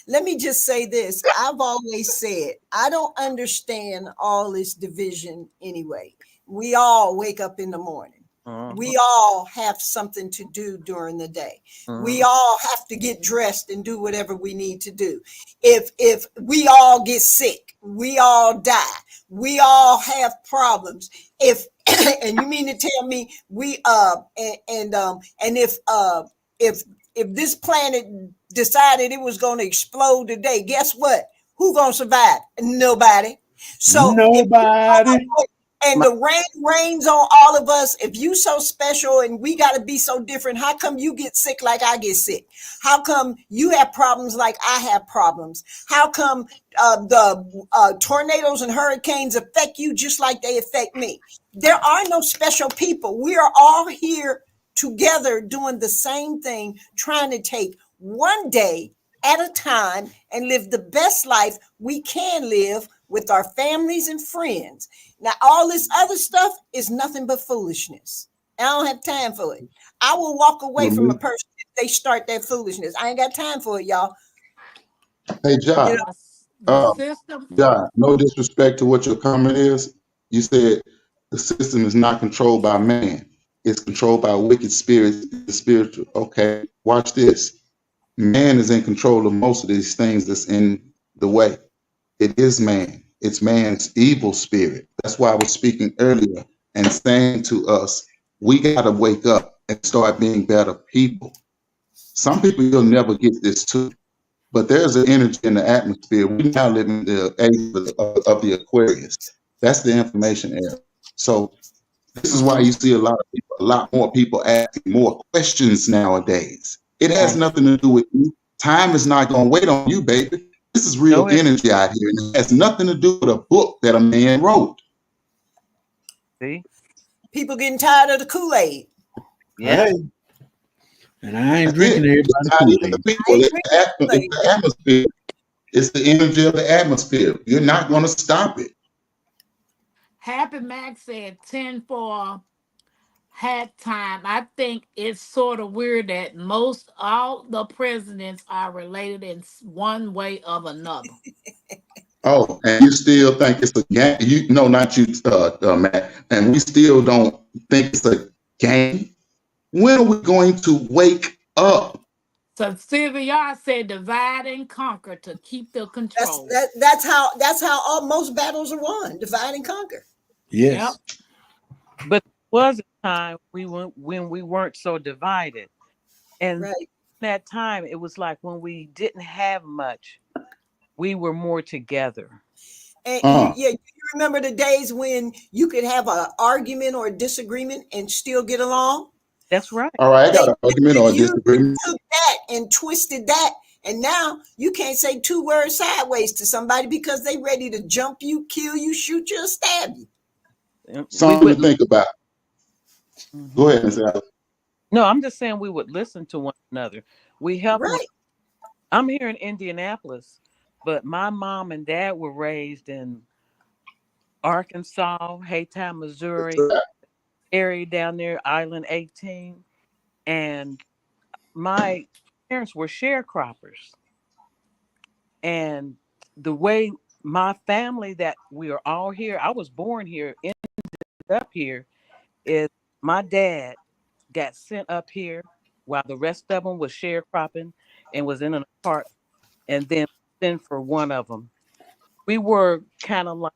let me just say this. I've always said I don't understand all this division anyway. We all wake up in the morning. We all have something to do during the day. We all have to get dressed and do whatever we need to do. If we all get sick, we all die. We all have problems. If and you mean to tell me if this planet decided it was going to explode today, guess what? Who gonna survive? Nobody. So nobody. and the rain rains on all of us. If you so special and we got to be so different, how come you get sick like I get sick? How come you have problems like I have problems? How come the tornadoes and hurricanes affect you just like they affect me? There are no special people. We are all here together doing the same thing, trying to take one day at a time and live the best life we can live with our families and friends. Now, all this other stuff is nothing but foolishness. I don't have time for it. I will walk away from a person if they start that foolishness. I ain't got time for it, y'all. Hey, John. The system. John, no disrespect to what your comment is. You said the system is not controlled by man. It's controlled by wicked spirits, the spiritual. Okay, watch this. Man is in control of most of these things that's in the way. It is man. It's man's evil spirit. That's why I was speaking earlier and saying to us, we got to wake up and start being better people. Some people you'll never get this to, but there's an energy in the atmosphere. We now live in the age of the Aquarius. That's the information era. So this is why you see a lot more people asking more questions nowadays. It has nothing to do with you. Time is not going to wait on you, baby. This is real energy out here, and it has nothing to do with a book that a man wrote. See? People getting tired of the Kool-Aid. Yeah. Hey. And I ain't drinking It's not even the people. It's the atmosphere. It's the energy of the atmosphere. You're not going to stop it. Happy Mac said 10 for hat time. I think it's sort of weird that most all the presidents are related in one way or another. Oh, and you still think it's a game? You no, not you, Matt. And we still don't think it's a game. When are we going to wake up? So Sylvia said divide and conquer to keep the control. That's how most battles are won. Divide and conquer. Yes. Yep. But there was a time when we weren't so divided. And that time it was like when we didn't have much, we were more together. And you remember the days when you could have an argument or a disagreement and still get along? That's right. All right, I got an argument or a disagreement. You took that and twisted that, and now you can't say two words sideways to somebody because they ready to jump you, kill you, shoot you, or stab you. Something to think about. Go ahead, Ms. Alice. No, I'm just saying we would listen to one another. We help. Right. I'm here in Indianapolis, but my mom and dad were raised in Arkansas, Haytown, Missouri, area down there, Island 18. And my parents were sharecroppers. And the way my family, that we are all here, I was born here, ended up here, is my dad got sent up here while the rest of them was sharecropping and was in an apartment, and then sent for one of them. We were kind of like,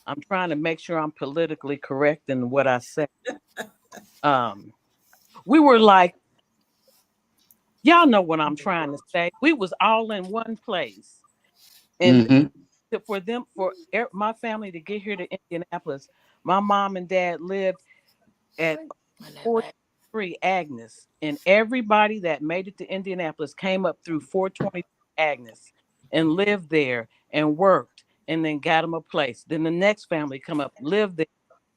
I'm trying to make sure I'm politically correct in what I say. We were like, y'all know what I'm trying to say. We was all in one place. And for my family to get here to Indianapolis, my mom and dad lived at 423 Agnes, and everybody that made it to Indianapolis came up through 423 Agnes and lived there and worked, and then got them a place. Then the next family come up, lived there,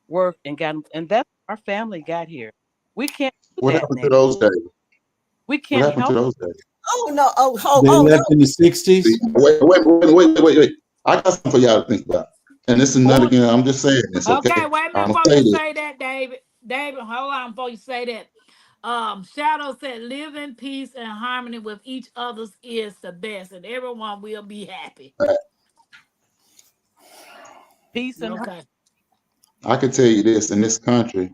worked, and got them, and that's how our family got here. We can't do what that happened now. to those days? We can't what happened help to those days? Oh no! Oh, they left in the 60s. Wait. I got something for y'all to think about. And this is not again. I'm just saying this. Okay, wait a minute before you say that, David. David, hold on before you say that. Shadow said, "Live in peace and harmony with each other is the best, and everyone will be happy." Peace and harmony. I can tell you this: in this country,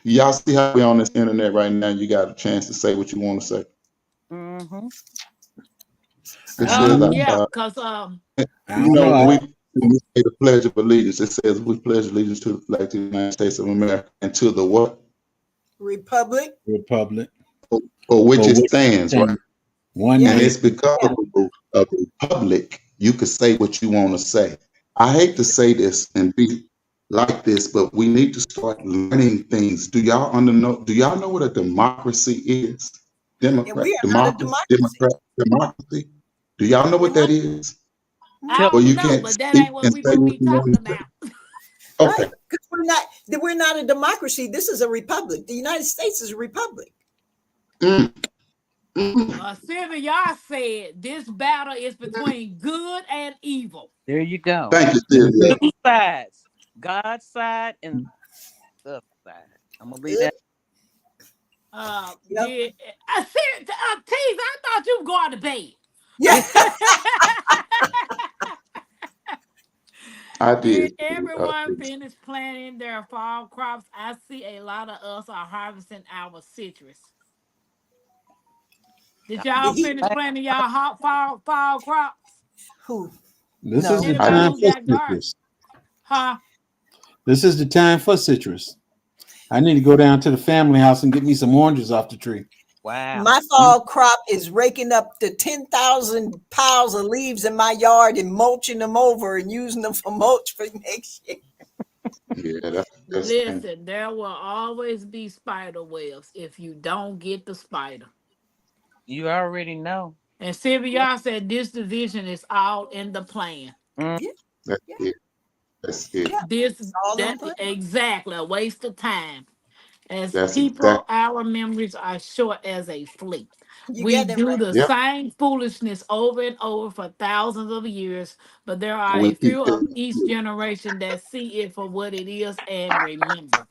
y'all see how we on this internet right now. You got a chance to say what you want to say. Mm-hmm. It says, Yeah, I because don't know. we say the Pledge of Allegiance. It says we pledge allegiance to the flag of the United States of America and to the what? Republic. Republic. For which For it which stands, right? one Yeah. And it's nation. because of a republic, you can say what you want to say. I hate to say this and be like this, but we need to start learning things. Do y'all know what a democracy is? And we are not a democracy. Democracy. Do y'all know We're what not. that is? I Or No. you don't know, can't but that speak ain't what and we say gonna what be you talking want to about. say. Okay. Right. Because we're not a democracy. This is a republic. The United States is a republic. Mm, mm. Sylvia, y'all said this battle is between good and evil. There you go. Thank you, Sylvia. Two sides, God's side and the other side. I'm gonna leave that. Yep. Tease, I thought you were going to bed. Yeah. I Did did. everyone finish planting their fall crops? I see a lot of us are harvesting our citrus. Did y'all He, finish planting y'all hot fall crops? who? This is No. the Anybody time who for got garden? citrus. Huh? This is the time for citrus. I need to go down to the family house and get me some oranges off the tree. Wow. My fall crop is raking up the 10,000 piles of leaves in my yard and mulching them over and using them for mulch for next year. Yeah, that's Listen, there will always be spider webs if you don't get the spider. You already know. And Sylvia, y'all said this division is all in the plan. Mm. Yeah. that's Yeah. it. That's it. Yeah. This It's all in the that plan. exactly a waste of time. As That's people, exactly. our memories are short as a fleet. You We got that do right. the Yep. same foolishness over and over for thousands of years, but there are We a keep few of telling each you. generation that see it for what it is and remember.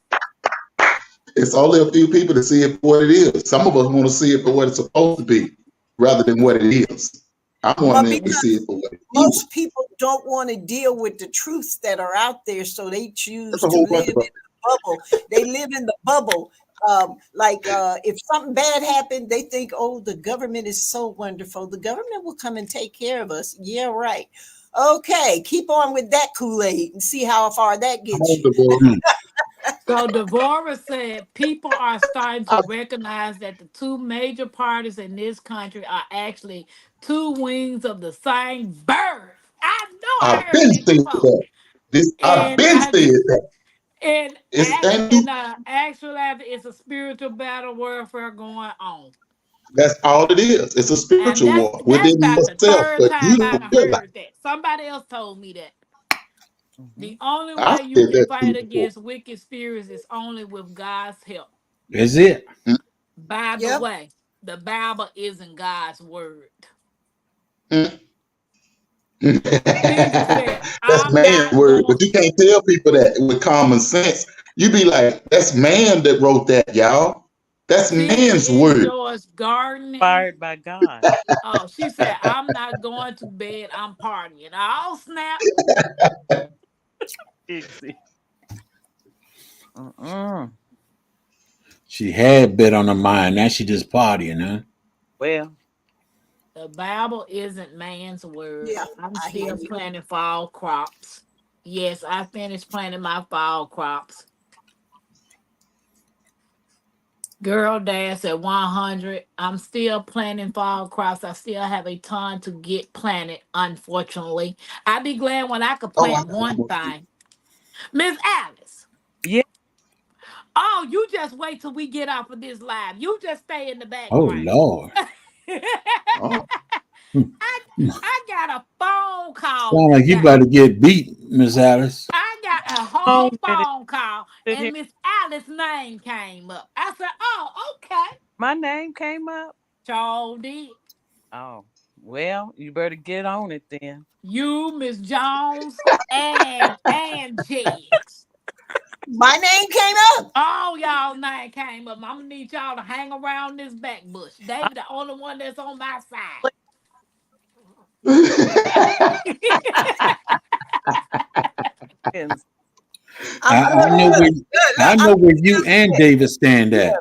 It's only a few people that see it for what it is. Some of us want to see it for what it's supposed to be rather than what it is. I want But them to see because it for what it is. most people don't want to deal with the truths that are out there, so they That's choose a to whole live bunch in of the bubble. They live in the bubble. If something bad happened, they think, oh, the government is so wonderful. The government will come and take care of us. Yeah, right. Okay, keep on with that Kool-Aid and see how far that gets you. Hmm. So Devorah said people are starting to recognize that the two major parties in this country are actually two wings of the same bird. I know I I've heard been that saying before. that. I've And been saying that. It's and actually it's a spiritual battle warfare going on. that's all it is. It's a And spiritual that's war that's within about the yourself, third but you time I don't done realize. heard that. Somebody else told me that. Mm-hmm. The only I way you said can that to fight you before. against wicked spirits is only with God's help. Is it? By the Yep. way, the Bible isn't God's word. Mm. Jesus said, That's I'm man's not word, going. but you can't tell people that with common sense. You be like, that's man that wrote that, y'all. That's man's Sylvia word. enjoys gardening. Inspired by God. Oh, she said, I'm not going to bed. I'm partying. Oh, snap. Dixie. Mm-mm. She had bet on her mind. Now she just partying, huh? Well, The Bible isn't man's word. Yeah, I'm I hear still you. planting fall crops. Yes, I finished planting my fall crops. Girl dance at 100. I'm still planting fall crops. I still have a ton to get planted, unfortunately. I'd be glad when I could Oh, I plant one know. thing. Miss Alice. yeah. Oh, you just wait till we get off of this live. You just stay in the Oh background. Lord. Oh, Hmm. I got a phone call Sound like you today. about to get beat, Miss Alice. I got a Oh, whole with it. phone call, Sit here. and Miss Alice's name came up. I said, "Oh, okay." My name came up. Charles did. Oh, well, you better get on it then. You, Miss Jones, and Jiggs. My name came up. All y'all name came up. I'm gonna need y'all to hang around this back bush. They I'm the only one that's on my I thinking, I know where you and David stand at.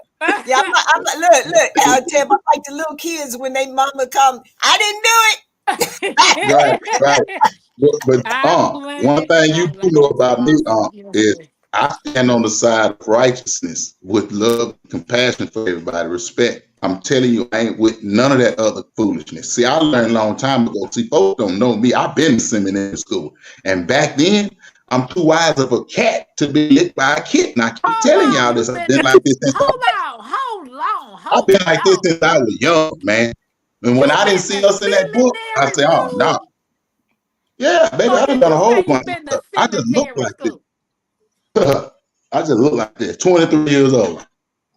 Yeah, look, Tim, I'm like the little kids when they mama come, I didn't do it. Right. But one thing you do know about me, is I stand on the side of righteousness with love, compassion for everybody, respect. I'm telling you, I ain't with none of that other foolishness. See, I learned a long time ago. See, folks don't know me. I've been in seminary school. And back then, I'm too wise of a cat to be licked by a kitten. I keep telling y'all this. I've been like this since I've been like this since I was young, man. And when I didn't see us in that book, I said, oh, no. Yeah, baby, I done got a whole bunch of stuff. I just look like this. I just look like this, 23 years old.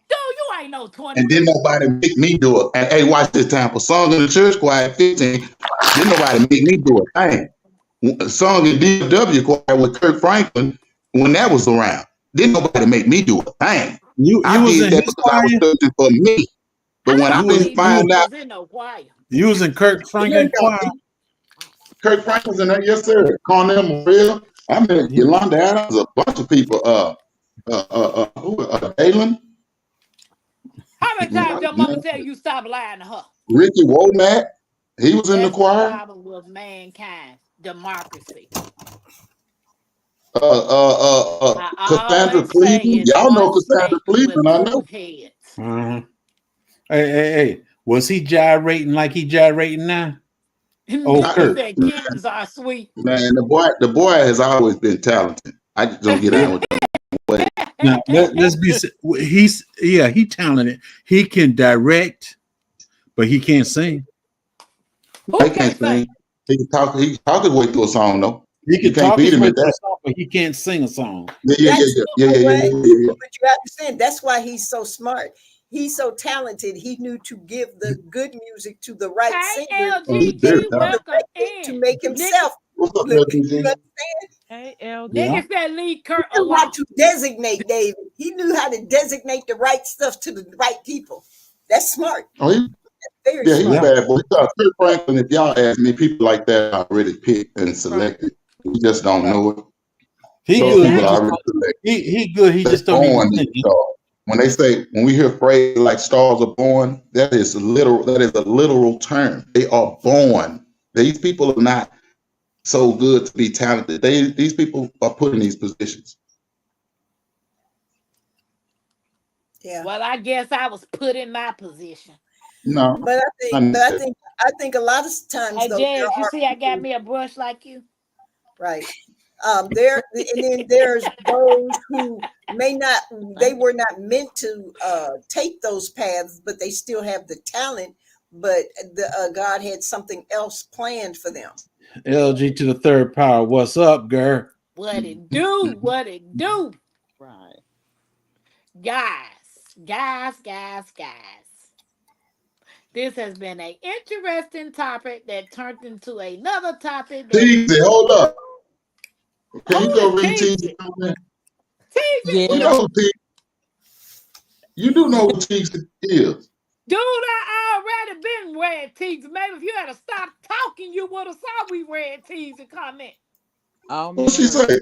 Dude, you ain't no 20. And didn't nobody make me do it. And hey, watch this time. For song in the church choir at 15, didn't nobody make me do it. Dang. A song in DFW choir with Kirk Franklin, when that was around, didn't nobody make me do it. Dang. I did that because I was searching for me. But when I didn't find out, you was in Kirk Franklin choir. Kirk Franklin's in there, yes, sir. Cornell Maria. I met Yolanda Adams, a bunch of people. Dalen. How many times your mama tell you stop lying to her? Ricky Womack, he was in the choir. The problem was mankind, democracy. Cassandra Cleveland. Y'all know Cassandra Cleveland, I know. Hey. Was he gyrating like he gyrating now? Oh, Kurt. Kittens are sweet. Man, the boy has always been talented. I just don't get on with him. Now, let's be. He's talented. He can direct, but he can't sing. He can't sing. He can talk his way through a song though. He can talk his way through a song, but he can't sing a song. Yeah. But you understand, that's why he's so smart. He's so talented. He knew to give the good music to the right singer to make himself. Hey, LG said lead Kurt he knew how to designate David. He knew how to designate the right stuff to the right people. That's smart. He's bad boy. Kurt Franklin, if y'all ask me, people like that are already picked and selected. We just don't know it. He good. He just don't even think it. When we hear phrases like stars are born, that is a literal term. They are born. These people are not so good to be talented. These people are put in these positions. Yeah. Well, I guess I was put in my position. No. But I think a lot of times. Hey, Jazz, you see, I got me a brush like you. Right. And then there's those who they were not meant to take those paths, but they still have the talent, but God had something else planned for them. LG to the third power. What's up, girl? What it do? Right. Guys. This has been an interesting topic that turned into another topic. Teasy, hold up. Can you go read Teasy? Yeah. You do know what Teasy is. Dude, I already been read Teasy. Maybe if you had to stop talking, you would have saw we read Teasy comment. What she say?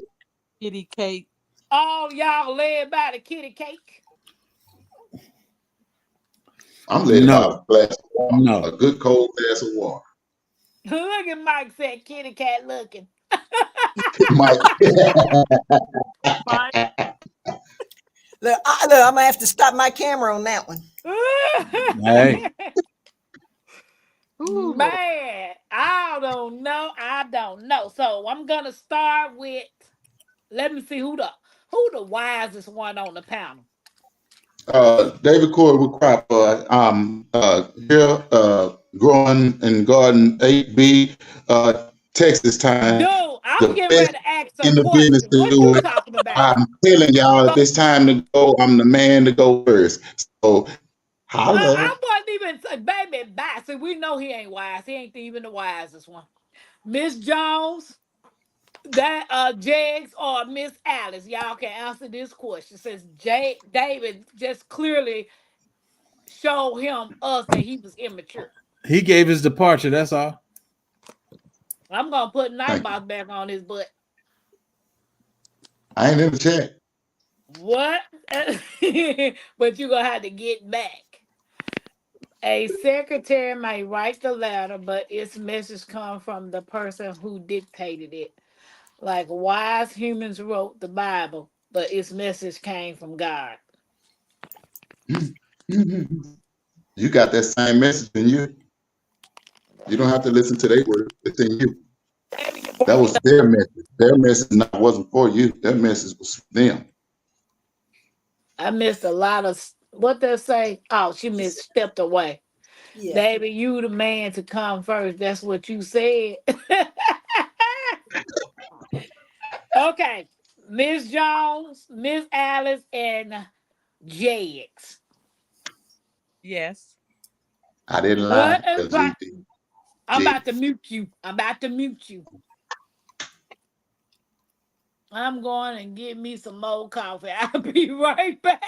Kitty cake. All y'all led by the kitty cake. I'm led by a glass of water. A good cold glass of water. Look at Mike said kitty cat looking. Mike. Look, I'm gonna have to stop my camera on that one. Hey. Man, I don't know. So I'm gonna start with. Let me see who the wisest one on the panel. David Corey with Crop. Here, growing in Garden 8B, Texas time. Dude, I'm getting ready to ask some in the business to do it. I'm telling y'all, if it's time to go, I'm the man to go first. So, I wasn't even baby. Bye. See, we know he ain't wise. He ain't even the wisest one. Miss Jones, that Jags or Miss Alice, y'all can answer this question. Since David just clearly showed us that he was immature. He gave his departure. That's all. I'm gonna put Nightbox back on his butt. I ain't in the chat. What? But you're gonna have to get back. A secretary may write the letter, but its message comes from the person who dictated it. Like wise humans wrote the Bible, but its message came from God. You got that same message in you. You don't have to listen to their word. It's in you. That was their message. Their message wasn't for you. Their message was for them. I missed a lot of what they say. Oh, she stepped away. Yeah. Baby, you the man to come first. That's what you said. Okay. Miss Jones, Miss Alice, and JX. Yes. I didn't lie. What advice? I'm about to mute you. I'm about to mute you. I'm going and get me some more coffee. I'll be right back.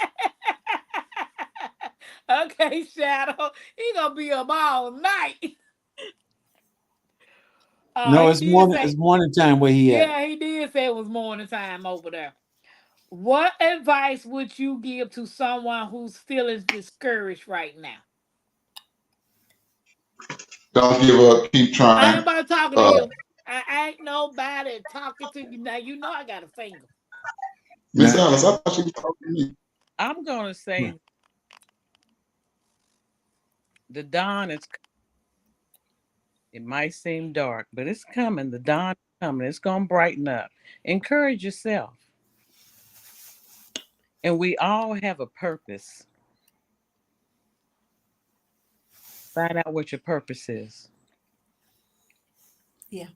Okay, Shadow. He gonna be up all night. No, it's morning time where he at. Yeah, he did say it was morning time over there. What advice would you give to someone who's feeling discouraged right now? Don't give up. Keep I trying. ain't about talking to you. I ain't nobody talking to you now. You know I got a finger. Miss Alice, I thought she was talking to me. I'm gonna say the dawn is coming. It might seem dark, but it's coming. The dawn is coming. It's gonna brighten up. Encourage yourself. And we all have a purpose. Find out what your purpose is. Yeah.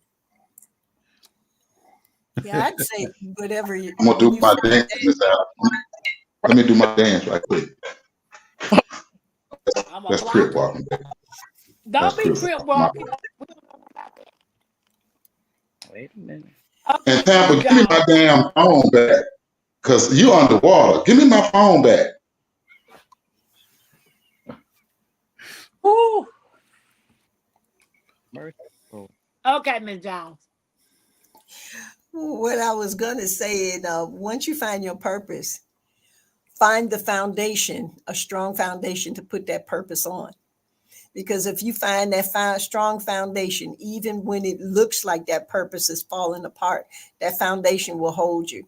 Yeah, I'd say whatever you. I'm gonna do my dance, Miss Alice. Let me do my dance right quick. That's crip walking. Don't be crip walking. Wait a minute. And Tampa, give me my damn phone back. Cause you underwater. Give me my phone back. Ooh. Okay, Ms. Jones. What I was going to say is once you find your purpose, find the foundation, a strong foundation to put that purpose on. Because if you find that strong foundation, even when it looks like that purpose is falling apart, that foundation will hold you.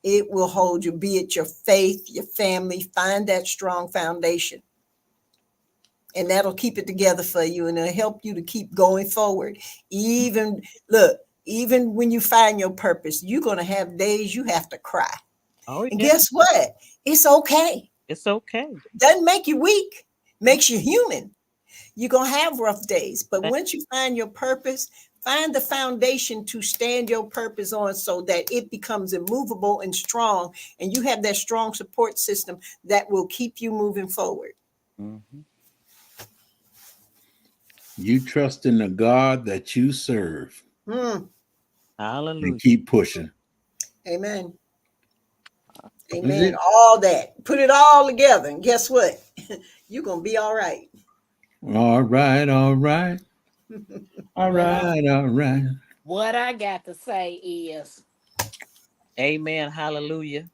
It will hold you, be it your faith, your family. Find that strong foundation. And that'll keep it together for you, and it'll help you to keep going forward. Even when you find your purpose, you're going to have days you have to cry. Oh, yeah. And guess what? It's okay. It's okay. Doesn't make you weak, makes you human. You're going to have rough days. But once you find your purpose, find the foundation to stand your purpose on so that it becomes immovable and strong. And you have that strong support system that will keep you moving forward. Mm-hmm. You trust in the God that you serve. Mm. Hallelujah. And keep pushing. Amen. Amen. All that. Put it all together. And guess what? You're going to be all right. All right. All right. All right. All right. What I got to say is, amen. Hallelujah.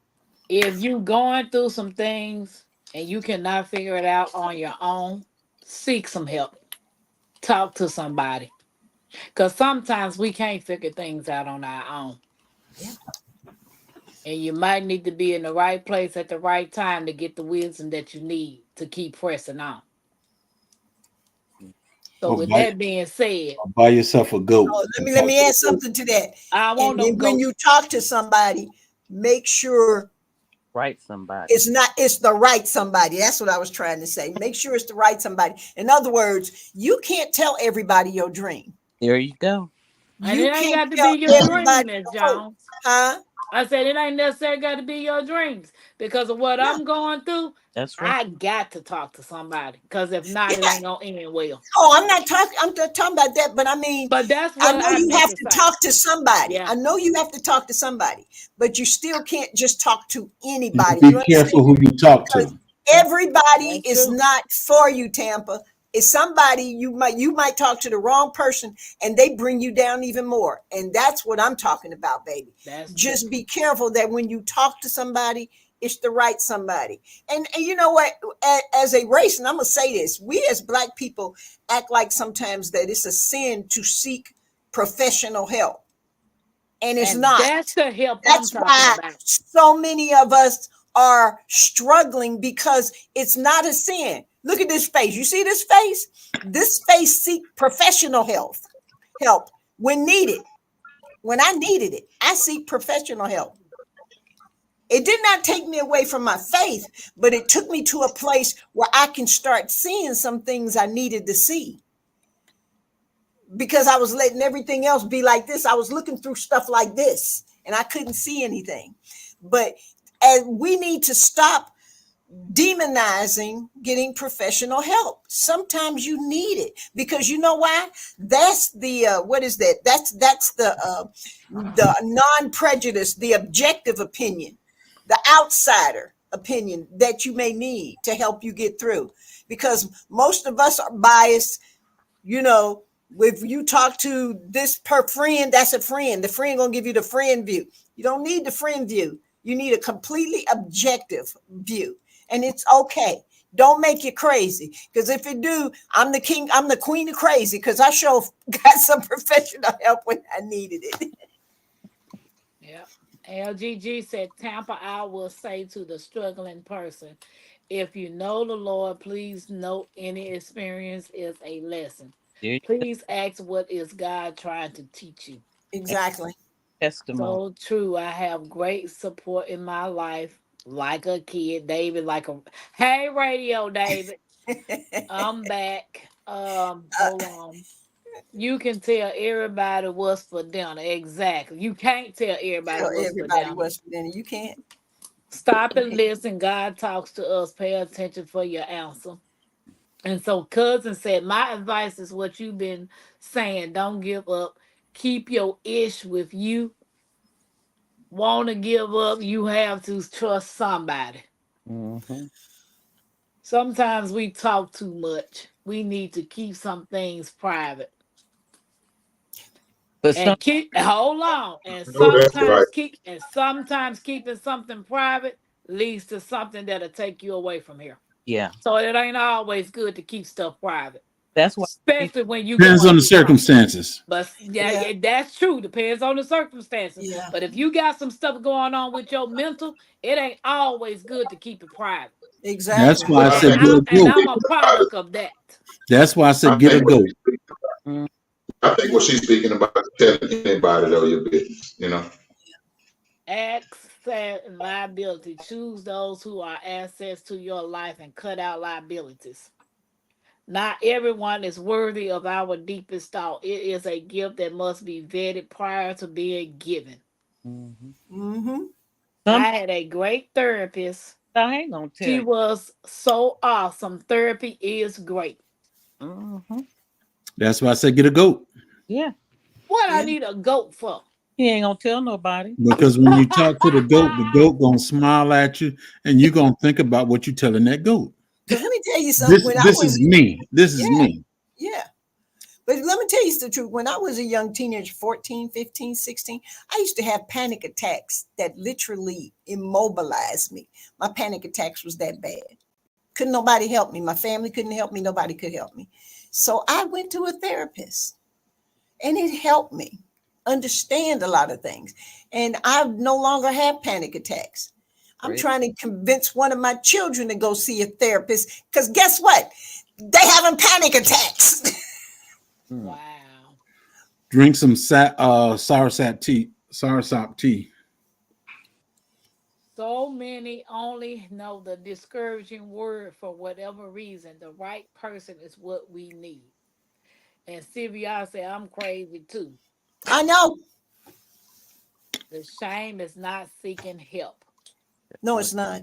If you're going through some things and you cannot figure it out on your own, seek some help. Talk to somebody. Because sometimes we can't figure things out on our own. Yeah. And you might need to be in the right place at the right time to get the wisdom that you need to keep pressing on. So with that being said, buy yourself a goat. Oh, let me add something to that. I want and when you talk to somebody, make sure somebody. It's the right somebody. That's what I was trying to say. Make sure it's the right somebody. In other words, you can't tell everybody your dream. There you go. And it ain't got to be your dream, Ms. Jones. Huh? I said it ain't necessarily got to be your dreams because of what I'm going through. That's right. I got to talk to somebody because if not, it ain't gonna end well. Oh, I'm not talking about that, but I mean, but that's what I know you have to talk to somebody. Yeah. I know you have to talk to somebody, but you still can't just talk to anybody. Be careful who you talk to. Everybody is not for you, Tampa. Is somebody you might talk to the wrong person and they bring you down even more. And that's what I'm talking about, baby. That's true. Just be careful that when you talk to somebody, it's the right somebody. And you know what? As a race, and I'm gonna say this, we as Black people act like sometimes that it's a sin to seek professional help. And it's And not. that's the help I'm That's talking why about. so many of us are struggling, because it's not a sin. Look at this face. You see this face? This face seek professional help when needed. When I needed it, I seek professional help. It did not take me away from my faith, but it took me to a place where I can start seeing some things I needed to see. Because I was letting everything else be like this. I was looking through stuff like this and I couldn't see anything. But as we need to stop demonizing getting professional help. Sometimes you need it, because you know why? That's the what is that? That's the non-prejudice, the objective opinion, the outsider opinion that you may need to help you get through. Because most of us are biased. You know, if you talk to this per friend, that's a friend. The friend gonna give you the friend view. You don't need the friend view. You need a completely objective view. And it's okay. Don't make it crazy. Because if it do, I'm the king, I'm the queen of crazy, because I sure got some professional help when I needed it. Yeah. LGG said, Tampa, I will say to the struggling person, if you know the Lord, please note any experience is a lesson. There you go. Please ask, what is God trying to teach you? Exactly. Testimony. So true. I have great support in my life, like a kid. David, like a hey, radio, David. I'm back. Hold on. You can tell everybody what's for dinner. Exactly. You can't tell everybody Tell what's for everybody dinner. what's for dinner. You can't. Stop and listen. God talks to us. Pay attention for your answer. And so, cousin said, my advice is what you've been saying. Don't give up. Keep your ish with you. Want to give up, you have to trust somebody. Mm-hmm. Sometimes we talk too much. We need to keep some things private. But some, And keep hold on. And No, that's right. sometimes keeping something private leads to something that'll take you away from here. yeah, So it ain't always good to keep stuff private, that's why. especially when you Depends going on the through something. circumstances. But yeah, Yeah. that's true. Depends on the circumstances. Yeah. But if you got some stuff going on with your mental, it ain't always good to keep it private. That's Exactly. why I I said think get a And goat. I'm a product of that. That's why I said I get a think what goat. Mm, I think what she's speaking about is telling anybody though your business, you know. Asset and liability. Choose those who are assets to your life and cut out liabilities. Not everyone is worthy of our deepest thought. It is a gift that must be vetted prior to being given. mhm. Mm-hmm. Some I had a great therapist. I ain't gonna tell She you. was so awesome. Therapy is great. Mm-hmm. That's why I said get a goat. Yeah, What I Yeah. need a goat for? he ain't gonna tell nobody. Because when you talk to the goat gonna smile at you, and you're gonna think about what you're telling that goat. Because let me tell you something. This When I this was, is me. This is yeah, me. yeah. But let me tell you the truth. When I was a young teenager, 14, 15, 16, I used to have panic attacks that literally immobilized me. My panic attacks was that bad. Couldn't nobody help me. My family couldn't help me. Nobody could help me. So I went to a therapist and it helped me understand a lot of things. And I no longer have panic attacks. I'm Great. trying to convince one of my children to go see a therapist, because guess what? They having panic attacks. Mm. Wow. Drink some soursop tea. So many only know the discouraging word for whatever reason. The right person is what we need. And Sylvia said, I'm crazy too. I know. The shame is not seeking help. No, it's not.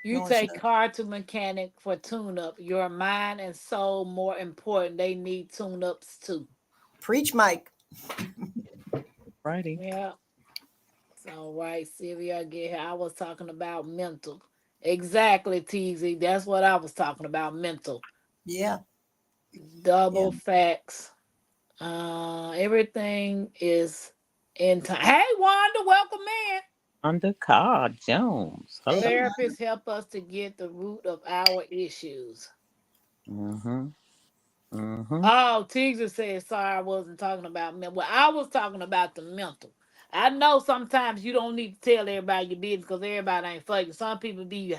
You No, it's take not. car to mechanic for tune up. Your mind and soul more important. They need tune ups too. Preach, Mike. Righty. Yeah. So right, Sylvia, get here. I was talking about mental. Exactly, TZ. That's what I was talking about. Mental. Yeah. Double facts. Everything is in time. Hey, Wanda, welcome in. Undercard Jones. Hello. Hey, Therapists help us to get the root of our issues. Mm-hmm. Mm-hmm. Oh, Teaser said, sorry, I wasn't talking about mental. Well, I was talking about the mental. I know sometimes you don't need to tell everybody your business because everybody ain't fucking. Some people be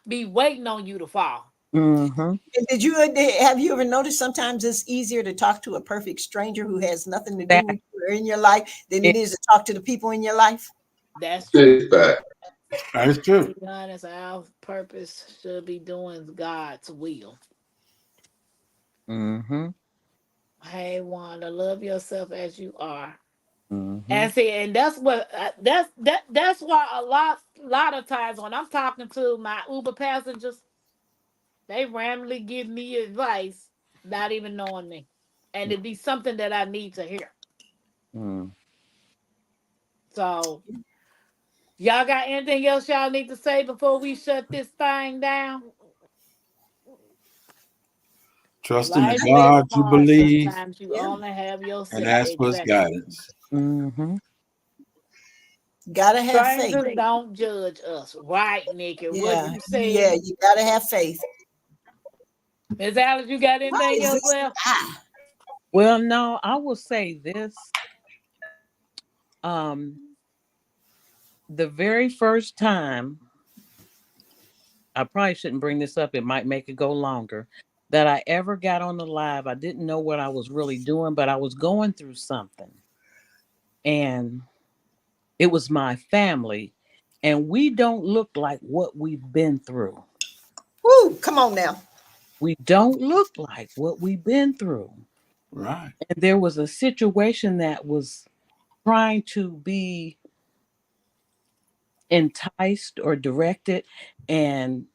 waiting on you to fall. Mm-hmm. and have you ever noticed sometimes it's easier to talk to a perfect stranger who has nothing to do That with you or in your life than it it, is to talk to the people in your life? That's true. Big fact. That's To true. be honest, our purpose should be doing God's will. mm-hmm. Hey, Wanda, love yourself as you are. Mm-hmm. And see, and that's what that's why a lot of times when I'm talking to my Uber passengers, they randomly give me advice, not even knowing me, and it'd be something that I need to hear. Mm. So, y'all got anything else y'all need to say before we shut this thing down? Trust in the Life is God you hard. believe Sometimes you Yeah. only have and yourself. ask for his Exactly. guidance. Mm-hmm. Gotta have faith. Strangers don't judge us, right, Nikki? What Yeah. you Yeah. say, You gotta have faith. Miss Alice? You got Why anything is else this? left? Well, no, I will say this. Um, the very first time, I probably shouldn't bring this up, it might make it go longer, that I ever got on the live, I didn't know what I was really doing, but I was going through something. And it was my family. And we don't look like what we've been through. Woo! Come on now. We don't look like what we've been through. Right. And there was a situation that was trying to be enticed or directed. And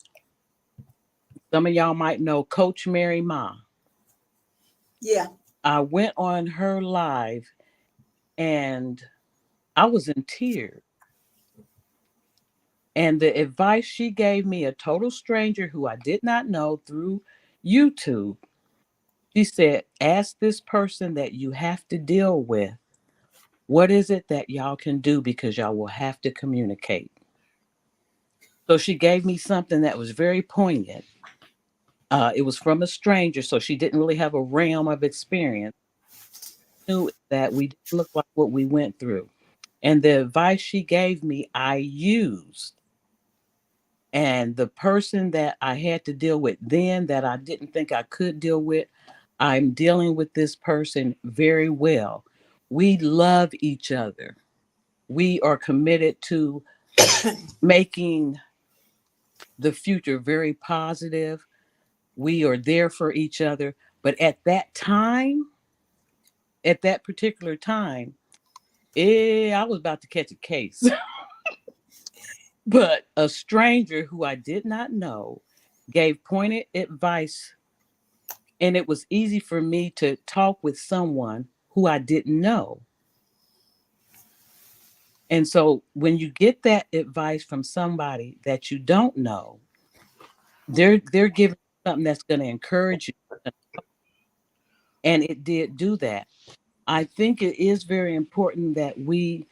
some of y'all might know Coach Mary Ma. Yeah. I went on her live and I was in tears. And the advice she gave me, a total stranger who I did not know through YouTube, she said, ask this person that you have to deal with, what is it that y'all can do because y'all will have to communicate. So she gave me something that was very poignant. It was from a stranger, so she didn't really have a realm of experience. Knew that we didn't look like what we went through. And the advice she gave me, I used. And the person that I had to deal with then that I didn't think I could deal with, I'm dealing with this person very well. We love each other. We are committed to making the future very positive. We are there for each other. But at that time, at that particular time, I was about to catch a case. But a stranger who I did not know gave pointed advice, and it was easy for me to talk with someone who I didn't know. And so when you get that advice from somebody that you don't know, they're giving you something that's going to encourage you. And it did do that. I think it is very important that we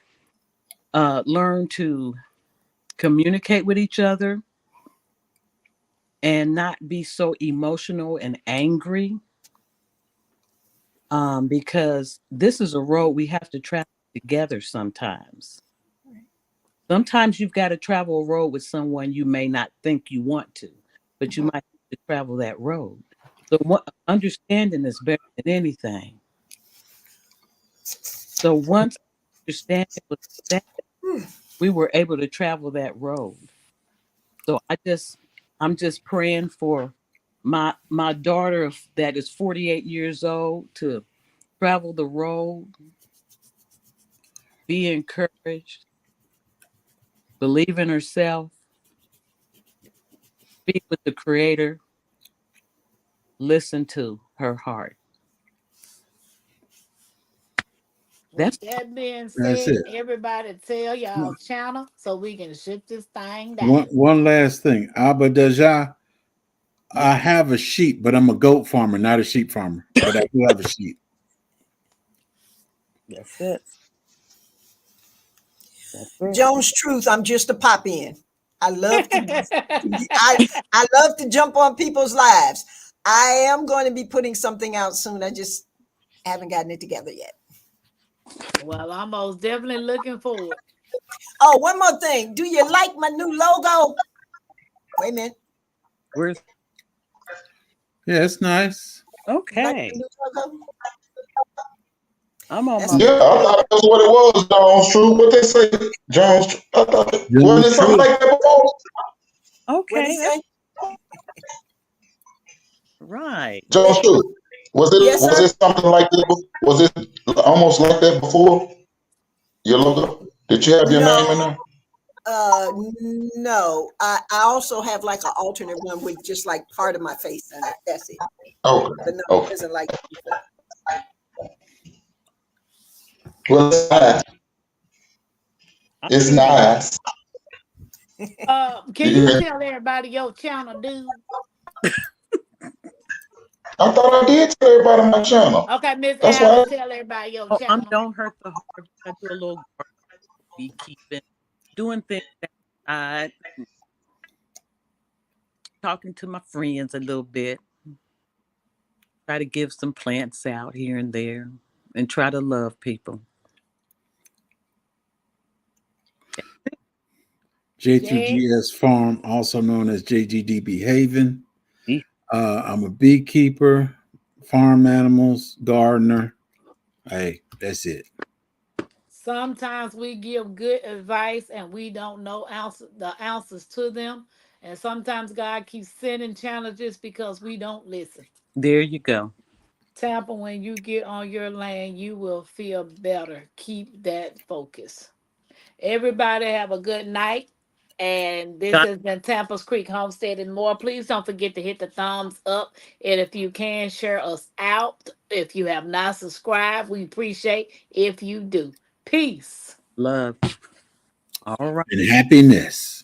learn to communicate with each other and not be so emotional and angry, because this is a road we have to travel together sometimes. Sometimes you've got to travel a road with someone you may not think you want to, but you might have to travel that road. So understanding is better than anything. So once understanding was established, we were able to travel that road. So I'm just praying for my daughter that is 48 years old to travel the road, be encouraged, believe in herself, speak with the creator, listen to her heart. With That's that being That's said, it. everybody tell y'all channel so we can shut this thing down. One last thing. Abba Dajah, I have a sheep, but I'm a goat farmer, not a sheep farmer. But I do have a sheep. That's it. That's it. Jones Truth, I'm just a pop in. I love to I love to jump on people's lives. I am going to be putting something out soon. I just haven't gotten it together yet. Well, I'm most definitely looking forward. Oh, one more thing. Do you like my new logo? Wait a minute. Where's Yeah, it's nice. You like okay? the new logo? I'm on That's- my. Yeah, I thought that's what it was, Jones True. What they say, Jones True. I thought wasn't it something like that before? What'd Okay, he say? right. Jones True. Yes, Was sir. it something like that? Was it almost like that before? Your logo? Did you have your name in there? No. I also have like an alternate one with just like part of my face in it. That's it. Okay. But no, it Okay. wasn't like that before. Well, it's nice. It's nice. Can you tell everybody your channel, dude? I thought I did tell everybody on my channel. Okay, Miss That's Alice, why. tell everybody your Oh, channel. don't hurt the heart. I do a little beekeeping, doing things outside, talking to my friends a little bit. Try to give some plants out here and there, and try to love people. J2GS Farm, also known as JGDB Haven. Yeah. I'm a beekeeper, farm animals, gardener. Hey, that's it. Sometimes we give good advice and we don't know the answers to them. And sometimes God keeps sending challenges because we don't listen. There you go. Tampa, when you get on your lane, you will feel better. Keep that focus. Everybody have a good night. And this God, has been Tampa's Creek Homestead and more. Please don't forget to hit the thumbs up. And if you can, share us out. If you have not subscribed, we appreciate if you do. Peace. love. All right. And happiness.